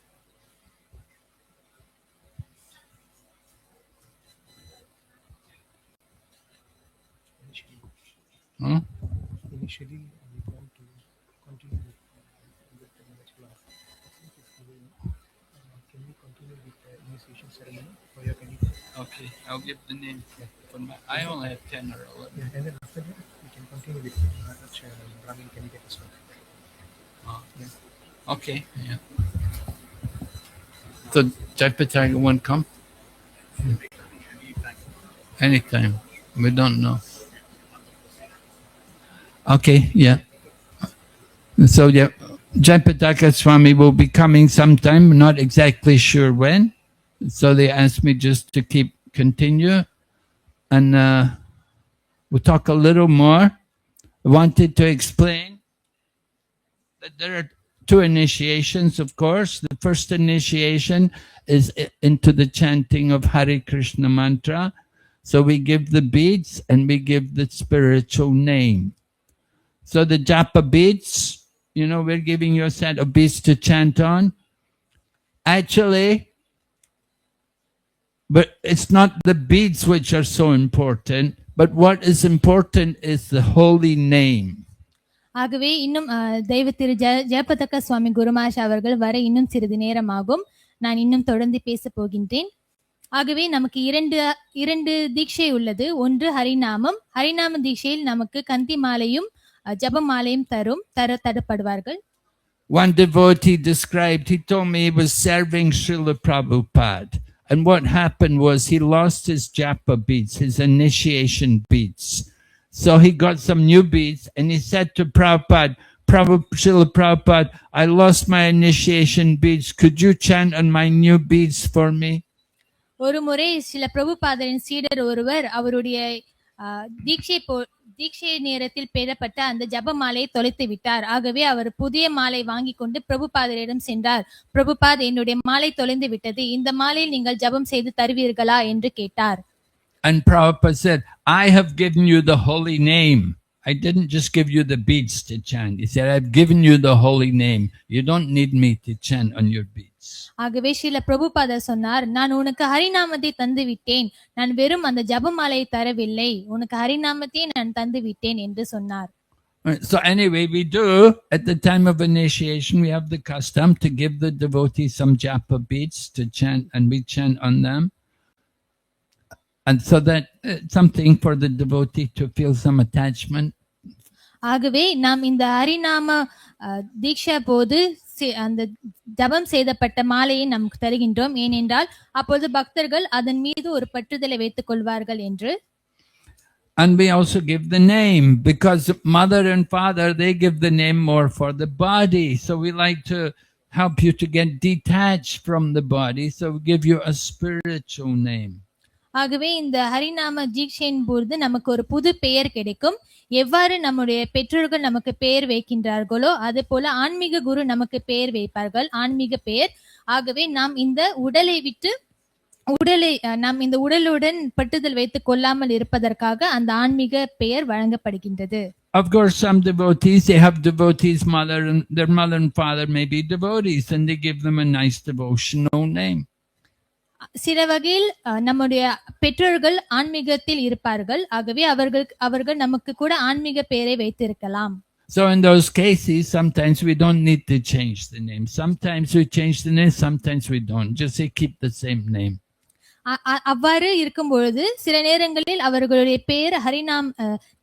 Huh? Initially, we want to continue with the next class. Can we continue with the initiation ceremony? Or can you? Okay, I'll give the name. I only have 10 or 11. Yeah, and then after that, we can continue with Brahmin candidate as well. Yeah. Okay, yeah. So, Jaipataka won't come? Anytime. We don't know. Okay, yeah. So, yeah, Jaipataka Swami will be coming sometime, not exactly sure when. So they asked me just to continue. And we'll talk a little more. I wanted to explain that there are two initiations, of course. The first initiation is into the chanting of Hare Krishna mantra. So we give the beads and we give the spiritual name. So the japa beads, we're giving you a set of beads to chant on. Actually, but it's not the beads which are so important, but what is important is the holy name. ஆகவே இன்னும் தெய்வ திரு ஜெயபதக்க சுவாமி குருமாஷ் அவர்கள் வர இன்னும் சிறிது நேரமாகும். நான் இன்னும் தொடர்ந்து பேச போகின்றேன். ஆகவே நமக்கு இரண்டு தீட்சை உள்ளது. ஒன்று ஹரிநாமம். ஹரிநாம தீட்சையில் நமக்கு கந்தி மாலையும் ஜபமாலையும் தரப்படுவார்கள். One devotee described, he told me he was serving Srila Prabhupada. And what happened was he lost his japa beads, his initiation beads. So he got some new beads and he said to Prabhupada, Srila Prabhupada, I lost my initiation beads. Could you chant on my new beads for me? ஒரு முறை சில பிரபுபாதரின் சீடர் ஒருவர் அவருடைய தீட்சை நேரத்தில் பெறப்பட்ட அந்த ஜப மாலையை தொலைத்து விட்டார். ஆகவே அவர் புதிய மாலை வாங்கி கொண்டு பிரபுபாதரிடம் சென்றார். பிரபுபாத், என்னுடைய மாலை தொலைந்து விட்டது, இந்த மாலையில் நீங்கள் ஜபம் செய்து தருவீர்களா என்று கேட்டார். And Prabhupada said, I have given you the holy name. I didn't just give you the beads to chant. He said, I've given you the holy name. You don't need me to chant on your beads. ஆகவே ஸ்ரீல பிரபுபாதர் சொன்னார், நான் உனக்கு ஹரிநாமத்தை தந்து விட்டேன், நான் வெறும் அந்த ஜபமாலையை தரவில்லை, உனக்கு ஹரிநாமத்தை நான் தந்து விட்டேன் என்று சொன்னார். So anyway, we do, at the time of initiation, we have the custom to give the devotees some japa beads to chant, and we chant on them. And so that something for the devotee to feel some attachment. ஆகவே நாம் இந்த ஹரிநாம தீட்சா போது அந்த ஜபம் செய்தப்பட்ட மாலையை நமக்கு தருகின்றோம். ஏனென்றால் அப்பொழுது பக்தர்கள் அதன் மீது ஒரு பற்றுதலை வைத்துக் கொள்வார்கள் என்று. And we also give the name, because mother and father, they give the name more for the body. So we like to help you to get detached from the body. So we give you a spiritual name. ஆகவே இந்த ஹரிநாம தீட்சையின் போது நமக்கு ஒரு புது பெயர் கிடைக்கும். எவ்வாறு நம்முடைய பெற்றோர்கள் நமக்கு பெயர் வைக்கின்றார்களோ அதே போல ஆன்மீக குரு நமக்கு பெயர் வைப்பார்கள், ஆன்மீக பெயர். ஆகவே நாம் இந்த உடலுடன் பட்டுதல் வைத்துக் கொள்ளாமல் இருப்பதற்காக அந்த ஆன்மீக பெயர் வழங்கப்படுகின்றது. Of course, some devotees, they have devotees, their mother and father may be devotees, and they give them a nice devotional name. சில வகையில் நம்முடைய பெற்றோர்கள் ஆன்மீகத்தில் இருப்பார்கள். ஆகவே அவர்கள் நமக்கு கூட ஆன்மீக பெயரை வைத்திருக்கலாம். So in those cases, sometimes we don't need to change the name. Sometimes we change the name, sometimes we don't. Just say keep the same name. அவ்வாறு இருக்கும் பொழுது சில நேரங்களில் அவர்களுடைய பெயர் ஹரிநாம்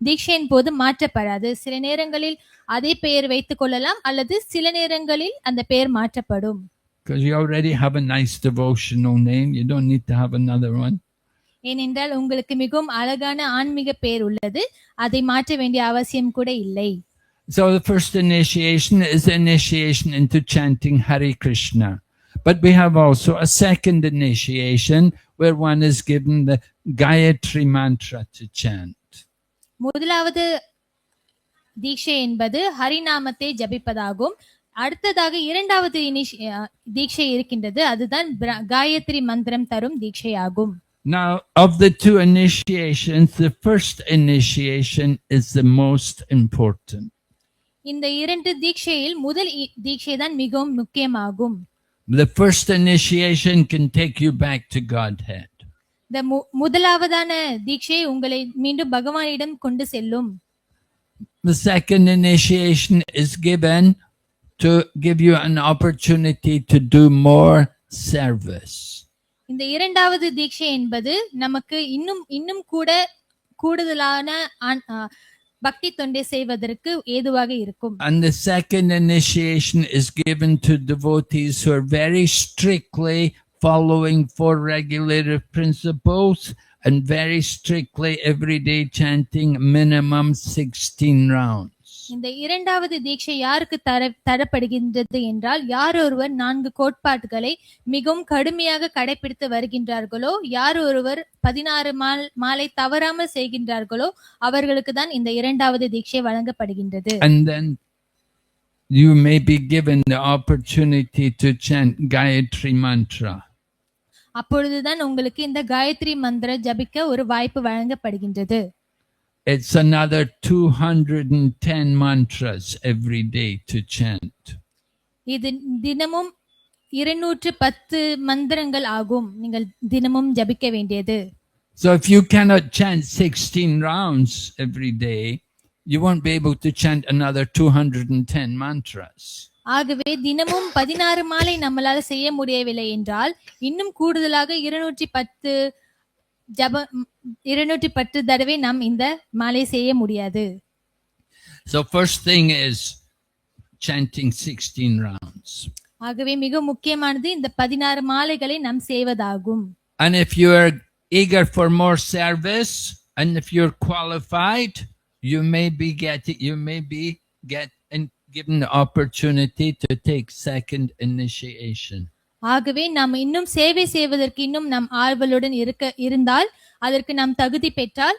தீட்சையின் போது மாற்றப்படாது. சில நேரங்களில் அதே பெயர் வைத்துக் கொள்ளலாம், அல்லது சில நேரங்களில் அந்த பெயர் மாற்றப்படும். Because you already have a nice devotional name, you don't need to have another one. ஏனென்றால் உங்களுக்கு மிகவும் அழகான ஆன்மீக பெயர் உள்ளது, அதை மாற்ற வேண்டிய அவசியம் கூட இல்லை. So the first initiation is initiation into chanting Hare Krishna. But we have also a second initiation where one is given the Gayatri mantra to chant. முதலாவது தீட்சை என்பது ஹரிநாமத்தை ஜபிப்பதாகும். அடுத்ததாக இரண்டாவது தீட்சை இருக்கின்றது, அதுதான் காயத்ரி மந்திரம் தரும் தீட்சையாகும். Now, of the two initiations, the first initiation is the most important. இந்த இரண்டு தீட்சையில் முதல் தீட்சை தான் மிகவும் முக்கியமாகும். The first initiation can take you back to Godhead. இந்த முதலாவதான தீட்சை உங்களை மீண்டும் பகவானிடம் கொண்டு செல்லும். The second initiation is given to give you an opportunity to do more service. இந்த இரண்டாவது தீட்சை என்பது நமக்கு இன்னும் கூடுதலான பக்தி தொண்டை செய்வதற்கு ஏதுவாக இருக்கும். And the second initiation is given to devotees who are very strictly following four regulative principles and very strictly everyday chanting minimum 16 rounds. இந்த இரண்டாவது தீட்சை யாருக்கு தரப்படுகின்றது என்றால், யார் ஒருவர் 4 கோட்பாடுகளை மிகவும் கடுமையாக கடைபிடித்து வருகின்றார்களோ, யார் ஒருவர் 16 மாலை தவறாமல் செய்கின்றார்களோ அவர்களுக்கு தான் இந்த இரண்டாவது தீட்சை வழங்கப்படுகின்றது. And then you may be given the opportunity to chant Gayatri mantra. அப்பொழுதுதான் உங்களுக்கு இந்த காயத்ரி மந்திர ஜபிக்க ஒரு வாய்ப்பு வழங்கப்படுகின்றது. It's another 210 mantras every day to chant. இது தினமும் 210 மந்திரங்கள் ஆகும் நீங்கள் தினமும் ஜபிக்க வேண்டியது. So if you cannot chant 16 rounds every day, you won't be able to chant another 210 mantras. ஆகவே தினமும் 16 மாலை நம்மளால செய்ய முடியவில்லை என்றால் இன்னும் கூடுதலாக 210 தடவை நாம் இந்த மாலை செய்ய முடியாது. So first thing is chanting 16 rounds. ஆகவே மிக முக்கியமானது இந்த 16 மாலைகளை நாம் செய்வதாகும். And if you are eager for more service and if you're qualified, you may be given the opportunity to take second initiation. ஆகவே நாம் இன்னும் சேவை செய்வதற்கு இன்னும் நாம் ஆர்வலுடன் இருந்தால் அதற்கு நாம் தகுதி பெற்றால்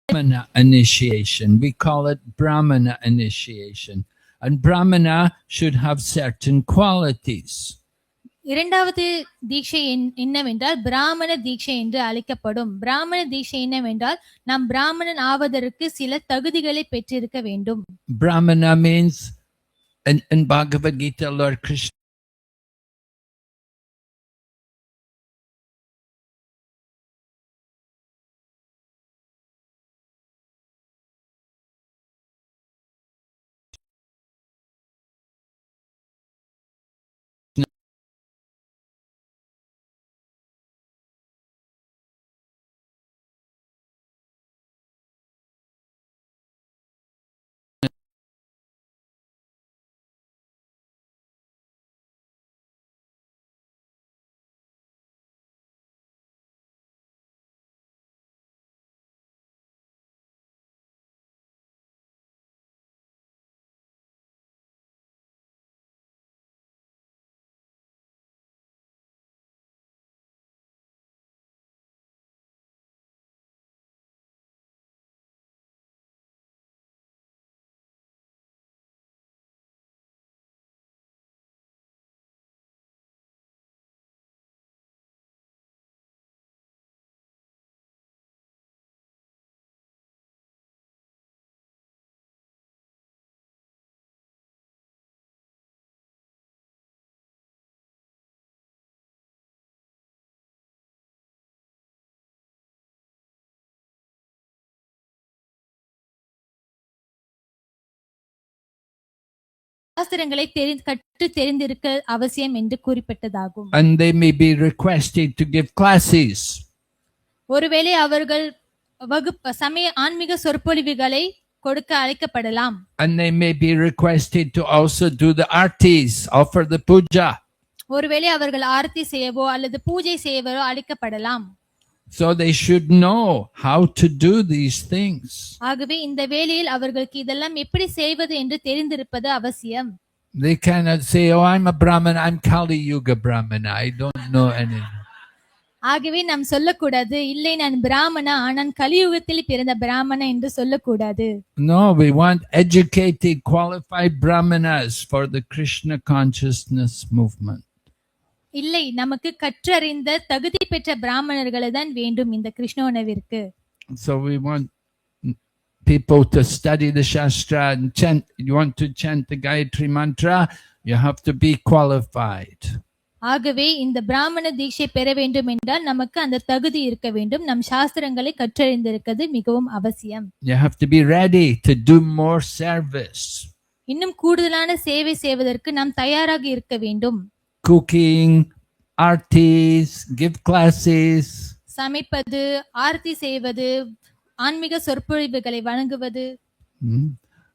Brahmana initiation. We call it Brahmana initiation. And Brahmana should have certain qualities. இரண்டாவது தீட்சை என்னவென்றால் பிராமண தீட்சை என்று அழைக்கப்படும். பிராமண தீட்சை என்னவென்றால் நாம் பிராமணன் ஆவதற்கு சில தகுதிகளை பெற்றிருக்க வேண்டும். Brahmana means in Bhagavad Gita, Lord Krishna சாஸ்திரங்களை கற்று தெரிந்திருக்க அவசியம் என்று குறிப்பிட்டதாகும். And they may be requested to give classes. ஒருவேளை அவர்கள் சமய ஆன்மீக சொற்பொழிவுகளை கொடுக்க அழைக்கப்படலாம். And they may be requested to also do the artis, offer the puja. ஒருவேளை அவர்கள் ஆரத்தி செய்யவோ அல்லது பூஜை செய்யவோ அழைக்கப்படலாம். So they should know how to do these things. ஆகவே இந்த வேளையில் அவர்களுக்கு இதெல்லாம் எப்படி செய்வது என்று தெரிந்திருப்பது அவசியம். They cannot say, oh, I'm a Brahmana, I'm Kali Yuga Brahmana, I don't know anything. ஆகவே நாம் சொல்லக்கூடாது, இல்லை நான் பிராமணா ஆனால் கலியுகத்தில் பிறந்த பிராமணா என்று சொல்லக்கூடாது. No, we want educated, qualified Brahmanas for the Krishna consciousness movement. இல்லை, நமக்கு கற்றறிந்த தகுதி பெற்ற பிராமணர்களை தான் வேண்டும் இந்த கிருஷ்ண உணவிற்கு. So we want people to study the Shastra and chant. You want to chant the Gayatri Mantra, you have to be qualified. ஆகவே இந்த பிராமண தீட்சை பெற வேண்டும் என்றால் நமக்கு அந்த தகுதி இருக்க வேண்டும். நம் சாஸ்திரங்களை கற்றறிந்திருக்கிறது மிகவும் அவசியம். You have to be ready to do more service. இன்னும் கூடுதலான சேவை செய்வதற்கு நாம் தயாராக இருக்க வேண்டும். Cooking, artis, give classes. சமைப்பது, Aarthi செய்வது, ஆன்மீக சொற்பொழிவுகளை வழங்குவது.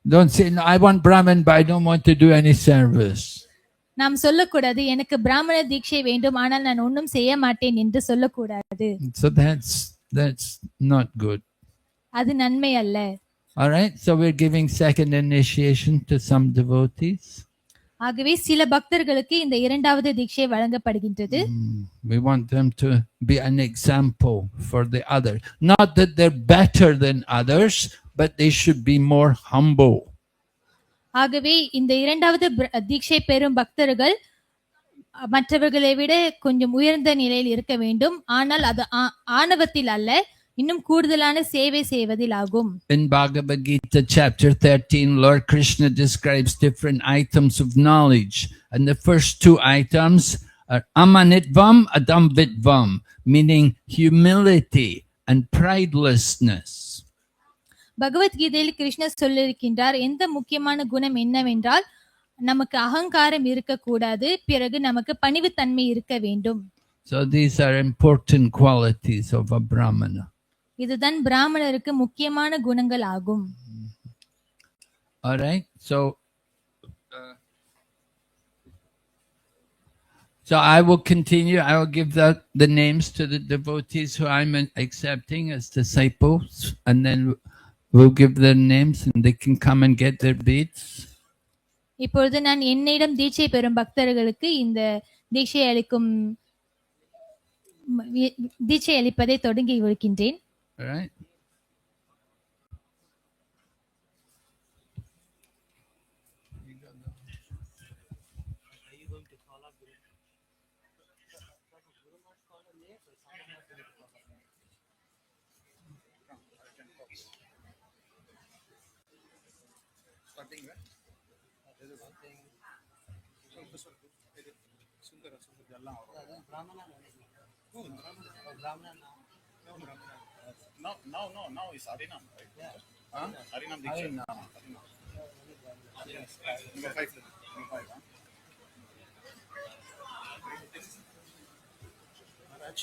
Don't say, no, I want Brahman, but I don't want to do any service. நாம் சொல்லக்கூடாது, எனக்கு பிராமண தீட்சை வேண்டும் ஆனால் நான் ஒன்றும் செய்ய மாட்டேன் என்று சொல்லக்கூடாது. So that's not good. அது நன்மை அல்ல. All right, so we're giving second initiation to some devotees. ஆகவே சில பக்தர்களுக்கு இந்த இரண்டாவது தீட்சை வழங்கப்படுகின்றது. We want them to be an example for the other. Not that they're better than others, but they should be more humble. ஆகவே இந்த இரண்டாவது தீட்சை பெறும் பக்தர்கள் மற்றவர்களை விட கொஞ்சம் உயர்ந்த நிலையில் இருக்க வேண்டும். ஆனால் அது ஆணவத்தில் அல்ல, இன்னும் கூடுதலான சேவை செய்வதில் ஆகும். In Bhagavad Gita chapter 13, Lord Krishna describes different items of knowledge, and the first two items are amanitvam, adamvitvam, meaning humility and pridelessness. பகவத்கீதையில் கிருஷ்ணர் சொல்லியிருக்கின்றார், எந்த முக்கியமான குணம் என்னவென்றால் நமக்கு அகங்காரம் இருக்கக்கூடாது, பிறகு நமக்கு பணிவுத்தன்மை இருக்க வேண்டும். So these are important qualities of a Brahmana. இதுதான் பிராமணருக்கு முக்கியமான குணங்கள் ஆகும். All right, so I will continue. I will give the names to the devotees who I'm accepting as disciples, and then we'll give their names and they can come and get their beads. இப்பொழுது நான் என்னிடம் தீட்சை பெறும் பக்தர்களுக்கு இந்த தீட்சை அளிப்பதை தொடங்கி வைக்கின்றேன். All right. No, it's Harinam, right? Yeah. Huh? Harinam Diksha. Number 5. Maharaj,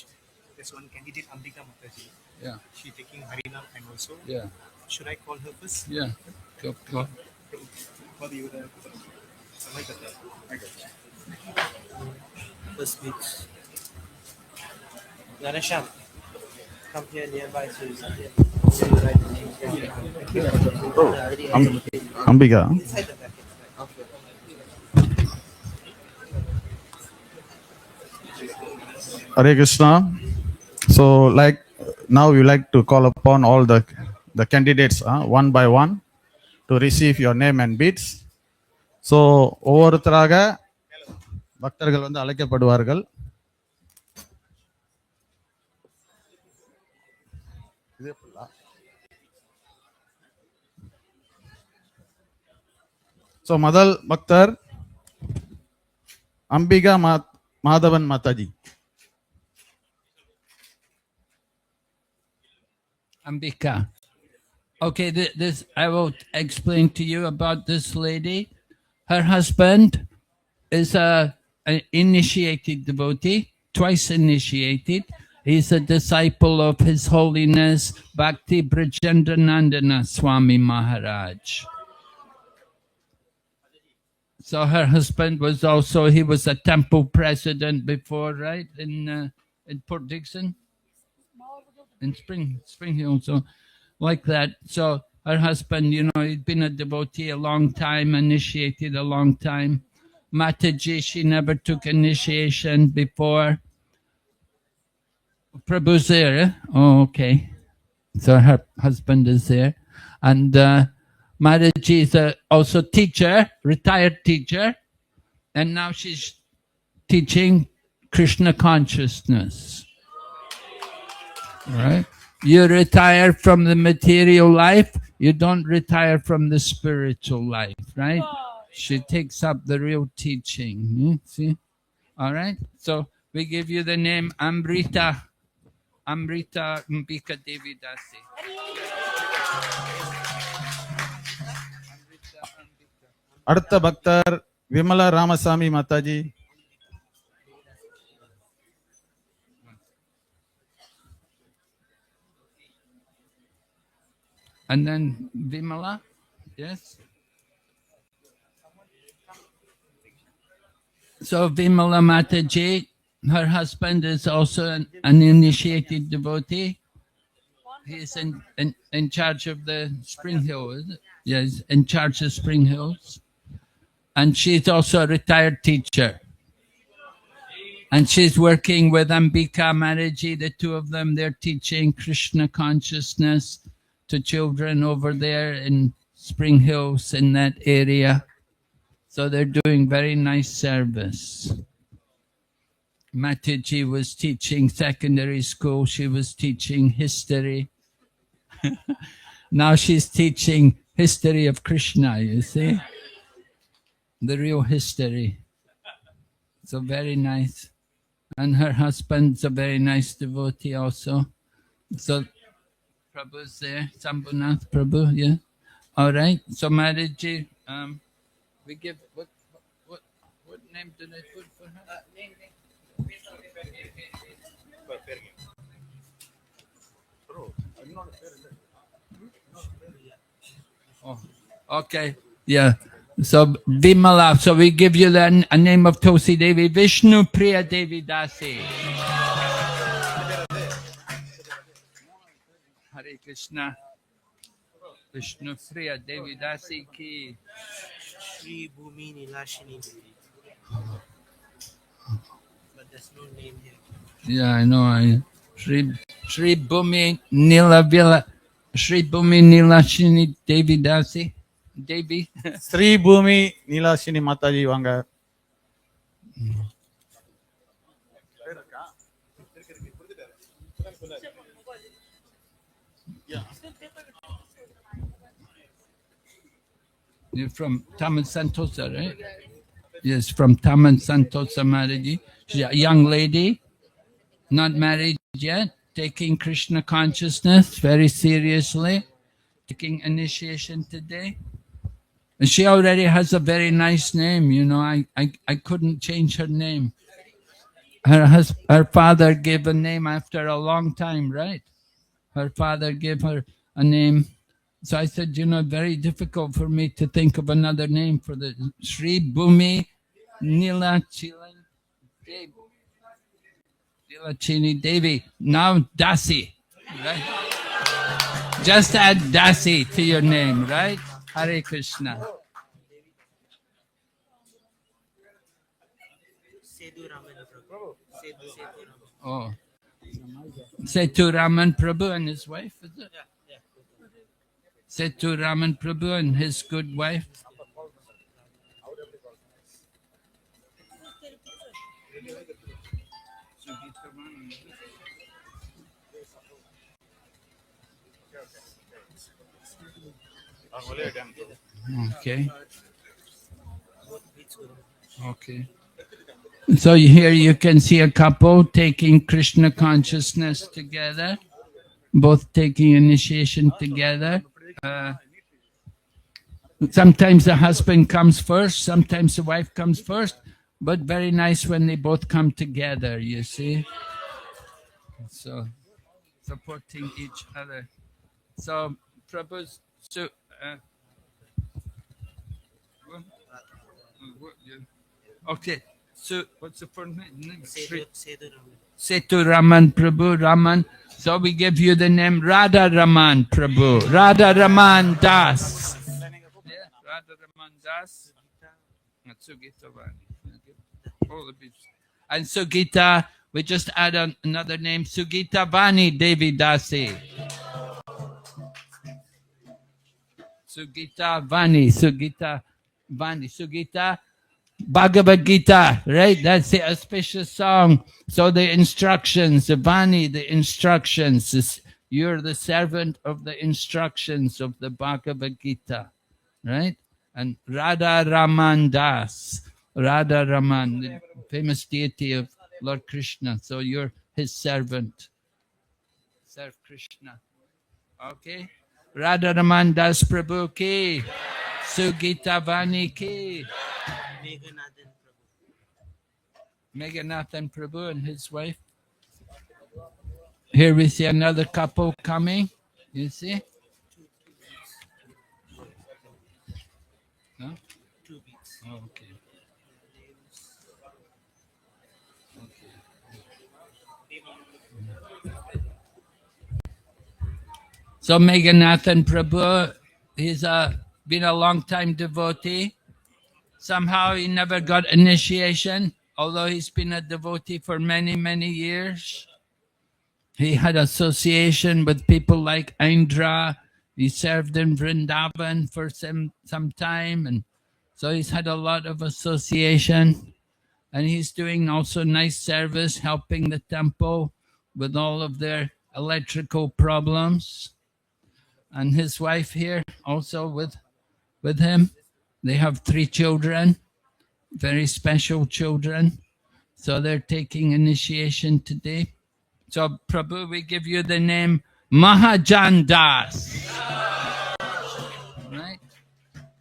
there's one candidate, Ambika Mataji. Yeah. She taking Harinam and also. Yeah. Should I call her first? Yeah. Go. For the Uda. First speech. Ganesham, come here nearby so you can write the name. Ambika. Inside the packet. Okay. Hare Krishna. So, like now, you like to call upon all the candidates one by one to receive your name and beads. So, ஒவ்வொருத்தராக பக்தர்கள் வந்து அழைக்கப்படுவார்கள். So, முதல் பக்தர் Ambika Madhavan Mataji. Ambika. Okay, this I will explain to you about this lady. Her husband is an initiated devotee, twice initiated. He's a disciple of His Holiness Bhakti Brajendranandana Swami Maharaj. So her husband was also, he was a temple president before, right, in Port Dickson? More in Spring Hill. So like that. So her husband, he'd been a devotee a long time, initiated a long time. Mataji, she never took initiation before. Prabhu's there, eh? Oh, okay. So her husband is there. And Mataji is also teacher, retired teacher. And now she's teaching Krishna consciousness. Right? You retire from the material life, you don't retire from the spiritual life, right? She takes up the real teaching. See? All right? So we give you the name Amrita Mbika Devi Dasi. அடுத்த பக்தர் Vimala Ramasamy Mataji. And then Vimala, yes. So Vimala Mataji, her husband is also an initiated devotee. He is in charge of the Spring Hill, is it? Yes, in charge of Spring Hills. And she's also a retired teacher. And she's working with Ambika Mataji, the two of them, they're teaching Krishna consciousness to children over there in Spring Hills, in that area. So they're doing very nice service. Mataji was teaching secondary school. She was teaching history. Now she's teaching history of Krishna, you see? The real history. So very nice. And her husband's a very nice devotee also. So Prabhu's there, Sambhunath Prabhu, yeah. All right. So Mataji, we give what name did I put for her? Oh, okay. Yeah. So Vimala. So we give you a name of Tulsi Devi, Vishnu Priya Devi Dasi. Hare Krishna. Vishnu Priya Devi Dasi ki. Sri Bhumi Nilashini Devi. But there's no name here. Yeah, I know. Sri Bhumi Nilashini Devi Dasi. Devi. Sri பூமி நீலாசினி மாதாஜி வாங்க. You're from Taman Santosa, right? Yes, from Taman Santosa Mataji. She's a young lady, not married yet, taking Krishna consciousness very seriously, taking initiation today. And she already has a very nice name, I couldn't change her name. Her father gave a name after a long time, right? Her father gave her a name. So I said, very difficult for me to think of another name for the Sri Bhumi Nilachini Devi. Now Dasi, right? Just add Dasi to your name, right? Hare Krishna. Sethu Raman Prabhu. Sethu Raman. Oh. Sethu Raman Prabhu and his wife, is it? Yeah. Sethu Raman Prabhu and his good wife. Okay. Okay. So here you can see a couple taking Krishna consciousness together, both taking initiation together. Sometimes the husband comes first, sometimes the wife comes first, but very nice when they both come together, you see. So, supporting each other. So, Prabhu's... okay. What's the full name? Sedu Raman. Setu Raman Prabhu Raman. So we give you the name Radha Raman Prabhu. Radha Raman Das. Yeah, Radha Raman Das. Sugita Vani. All of it. And Sugita, we just add another name, Sugita Vani Devi Dasi. Sugita Vani, Sugita Vani, Sugita Bhagavad Gita, right? That's the auspicious song. So the instructions, the Vani, the instructions, you're the servant of the instructions of the Bhagavad Gita, right? And Radha Raman Das, Radha Raman, the famous deity of Lord Krishna. So you're his servant. Serve Krishna. Okay? Radha Raman Das Prabhu ki, Sugita Vani ki, Meghanathan Prabhu and his wife. Here we see another couple coming. You see? No? 2 weeks. Oh, okay. So Meghanathan Prabhu, he's been a long time devotee. Somehow he never got initiation, although he's been a devotee for many, many years. He had association with people like Indra. He served in Vrindavan for some time, and so he's had a lot of association. And he's doing also nice service, helping the temple with all of their electrical problems. And his wife here also with him. They have 3 children, very special children. So they're taking initiation today. So Prabhu, we give you the name Mahajan Das. Right?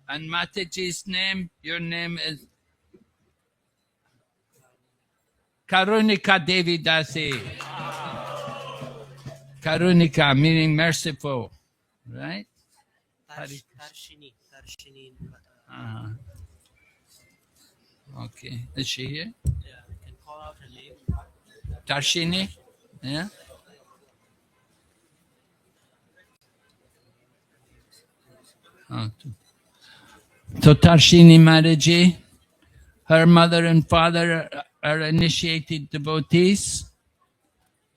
And Mataji's name, your name is Karunika Devi Dasi. Karunika meaning merciful. Right? Tarshini. Okay. Is she here? Yeah, you can call out her name. Tarshini? Yeah? So Tarshini Mataji, her mother and father are initiated devotees.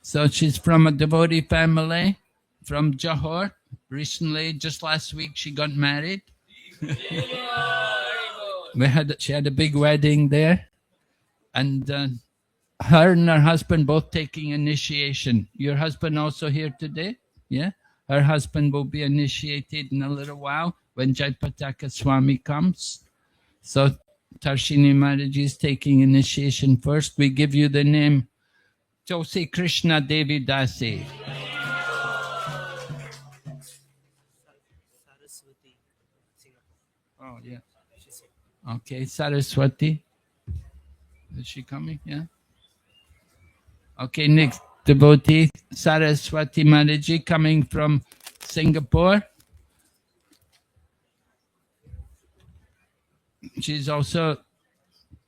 So she's from a devotee family from Johor. Recently, just last week, she got married. She had a big wedding there. And her and her husband both taking initiation. Your husband also here today? Yeah? Her husband will be initiated in a little while when Jayapataka Swami comes. So Tarshini Mataji is taking initiation first. We give you the name Tulsi Krishna Devi Dasi. Saraswati, Singapore. Oh, yeah. She's here. Okay, Saraswati. Is she coming? Yeah. Okay, next devotee, Saraswati Mataji coming from Singapore. She's also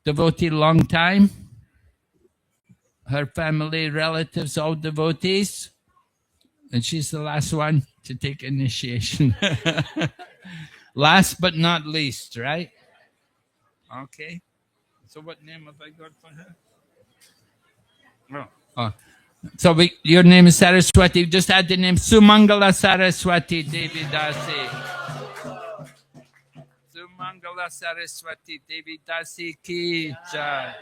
devotee long time. Her family, relatives, all devotees. And she's the last one to take initiation. Last but not least, right? Okay. So what name have I got for her? Oh. So your name is Saraswati. Just add the name Sumangala Saraswati Devi Dasi. Sumangala Saraswati Devi Dasi ki jai.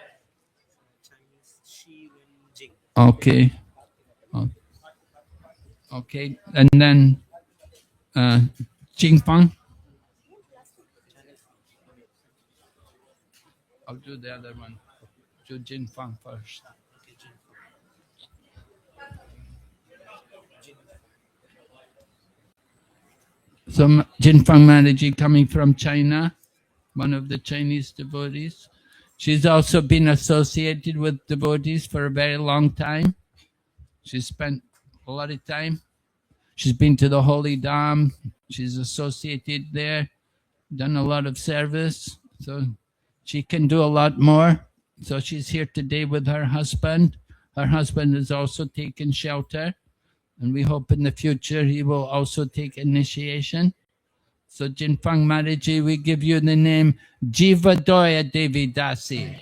Chinese Shi Wen Jing. Okay. Okay. And then Jingfang. I'll do the other one. Do Jingfang first. Okay, Jing. So Jinfang Mataji coming from China, one of the Chinese devotees. She's also been associated with devotees for a very long time. She's spent a lot of time. She's been to the Holy Dham. She's associated there, done a lot of service. So she can do a lot more So she's here today with her husband. Her husband has also taken shelter, and we hope in the future he will also take initiation. So Jinfang Maharaji, we give you the name Jivadoya Devi Dasi.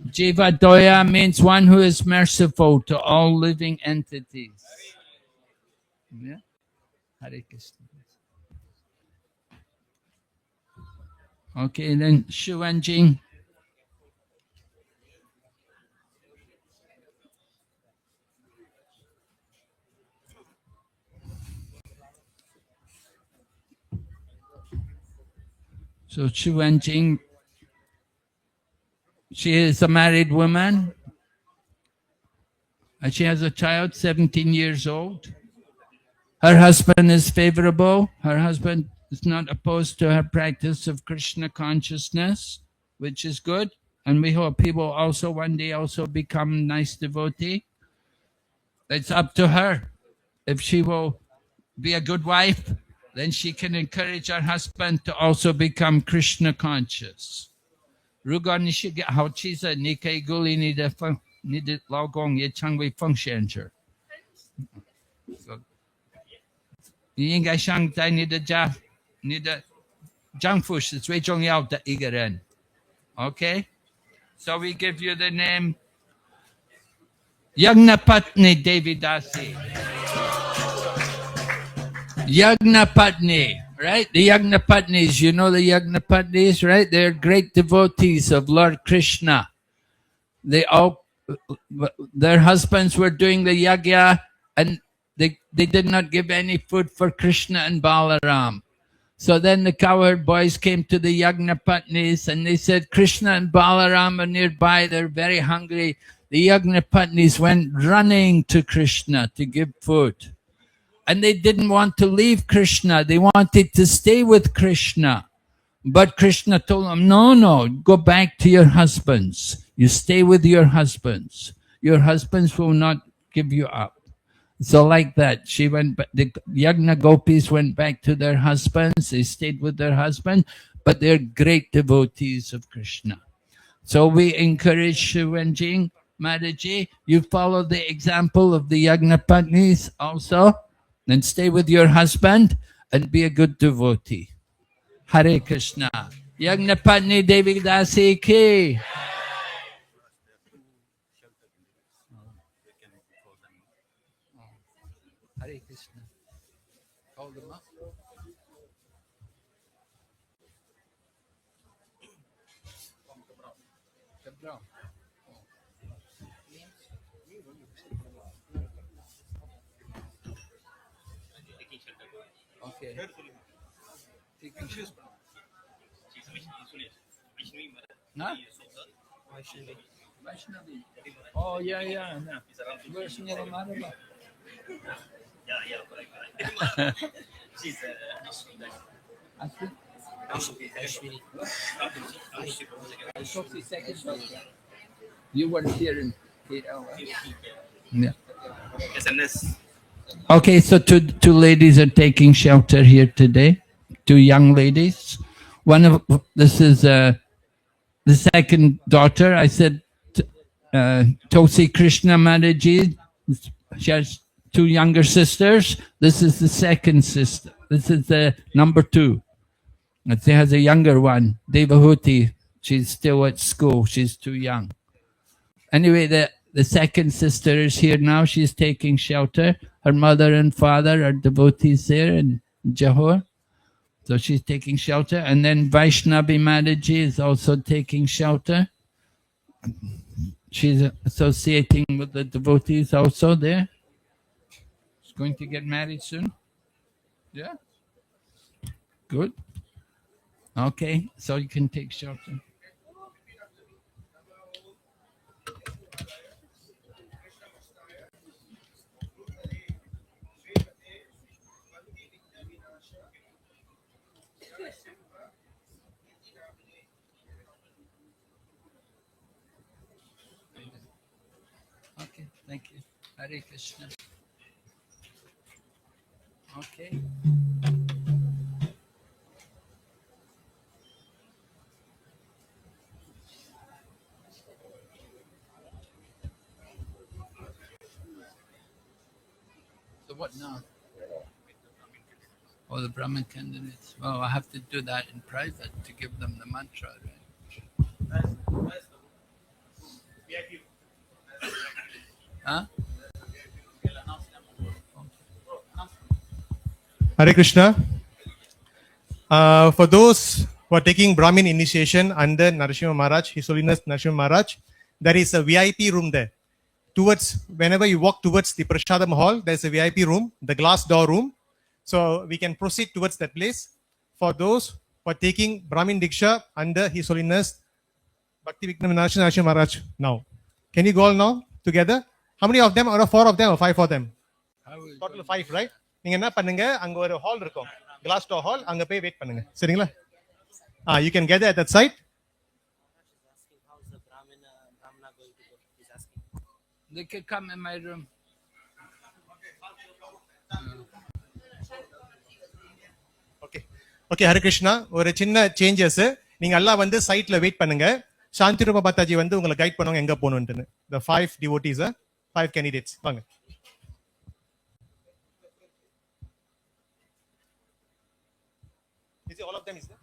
Jivadoya means one who is merciful to all living entities. Yeah? Hare Krishna. Okay, then Shu Wenjing. So Shu Wenjing, she is a married woman, and she has a child, 17 years old. Her husband is favorable. Her husband is not opposed to her practice of Krishna consciousness, which is good. And we hope he will also one day also become a nice devotee. It's up to her. If she will be a good wife, then she can encourage her husband to also become Krishna conscious. 如果你是个好妻子，你可以鼓励你的老公也成为奉献者。你应该想在你的家，你的丈夫是最重要的一个人。Okay? So we give you the name Yagnapatni Devidasi. Yagnapatni, right? The Yagnapatnis, you know the Yagnapatnis, right? They're great devotees of Lord Krishna. They all, their husbands were doing the yagya, and they did not give any food for Krishna and Balaram. So then the cowherd boys came to the Yagnapatnis and they said, Krishna and Balaram are nearby, they're very hungry. The Yagnapatnis went running to Krishna to give food. And they didn't want to leave Krishna, they wanted to stay with Krishna. But Krishna told them, no, go back to your husbands. You stay with your husbands. Your husbands will not give you up. So like that, the Yagna Gopis went back to their husbands. They stayed with their husband, but they're great devotees of Krishna. So we encourage Shu Wenjing Maharaji, you follow the example of the Yagnapatnis also, and stay with your husband and be a good devotee. Hare Krishna. Yagnapatni Devi Dasi ki. Hare Krishna. Hold them up. Okay. Huh? Vaishnavi. Oh, yeah. No. Where's Niramadava? She's You weren't here in 8 hours. Yeah. Okay, so two ladies are taking shelter here today. Two young ladies. This is the second daughter. I said Tosi Krishna Maharaji. She has two younger sisters. This is the second sister. This is the number two. And she has a younger one, Devahuti. She's still at school. She's too young. Anyway, the second sister is here now. She's taking shelter. Her mother and father are devotees there in Johor. So she's taking shelter. And then Vaishnavi Maharaji is also taking shelter. She's associating with the devotees also there. She's going to get married soon. Yeah? Good. Okay, so you can take shelter. Okay, thank you. Hare Krishna. Okay. What now? Oh, the Brahmin candidates. Well, I have to do that in private to give them the mantra, right? Huh? Hare Krishna. For those who are taking Brahmin initiation under Narasimha Maharaj, His Holiness Narasimha Maharaj, there is a VIP room there. Whenever you walk towards the Prashadam hall, there's a VIP room, the glass door room. So we can proceed towards that place. For those who are taking Brahmin Diksha under His Holiness Bhakti Vikram Narasimha Maharaj now. Can you go all now together? How many of them? Or 4 of them or 5 of them? Total 5, right? நீங்க என்ன பண்ணுங்க, அங்க ஒரு hall இருக்கும், class door hall, அங்க போய் wait பண்ணுங்க, சரிங்களா? You can gather at that site. How's the Brahmana going to go? He's asking. They could come in my room. Okay Hare Krishna. ஒரு சின்ன சேஞ்சஸ், நீங்க எல்லாம் வந்து சைட்ல வெயிட் பண்ணுங்க. சாந்தி ரூபா பாத்தாஜி வந்து உங்களை கைட் பண்ணுவாங்க எங்க போகணும்னு. The 5 devotees, 5 candidates, வாங்க. Is it all of them is there?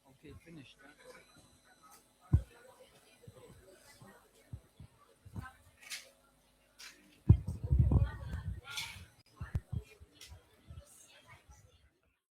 Okay, finished. Huh?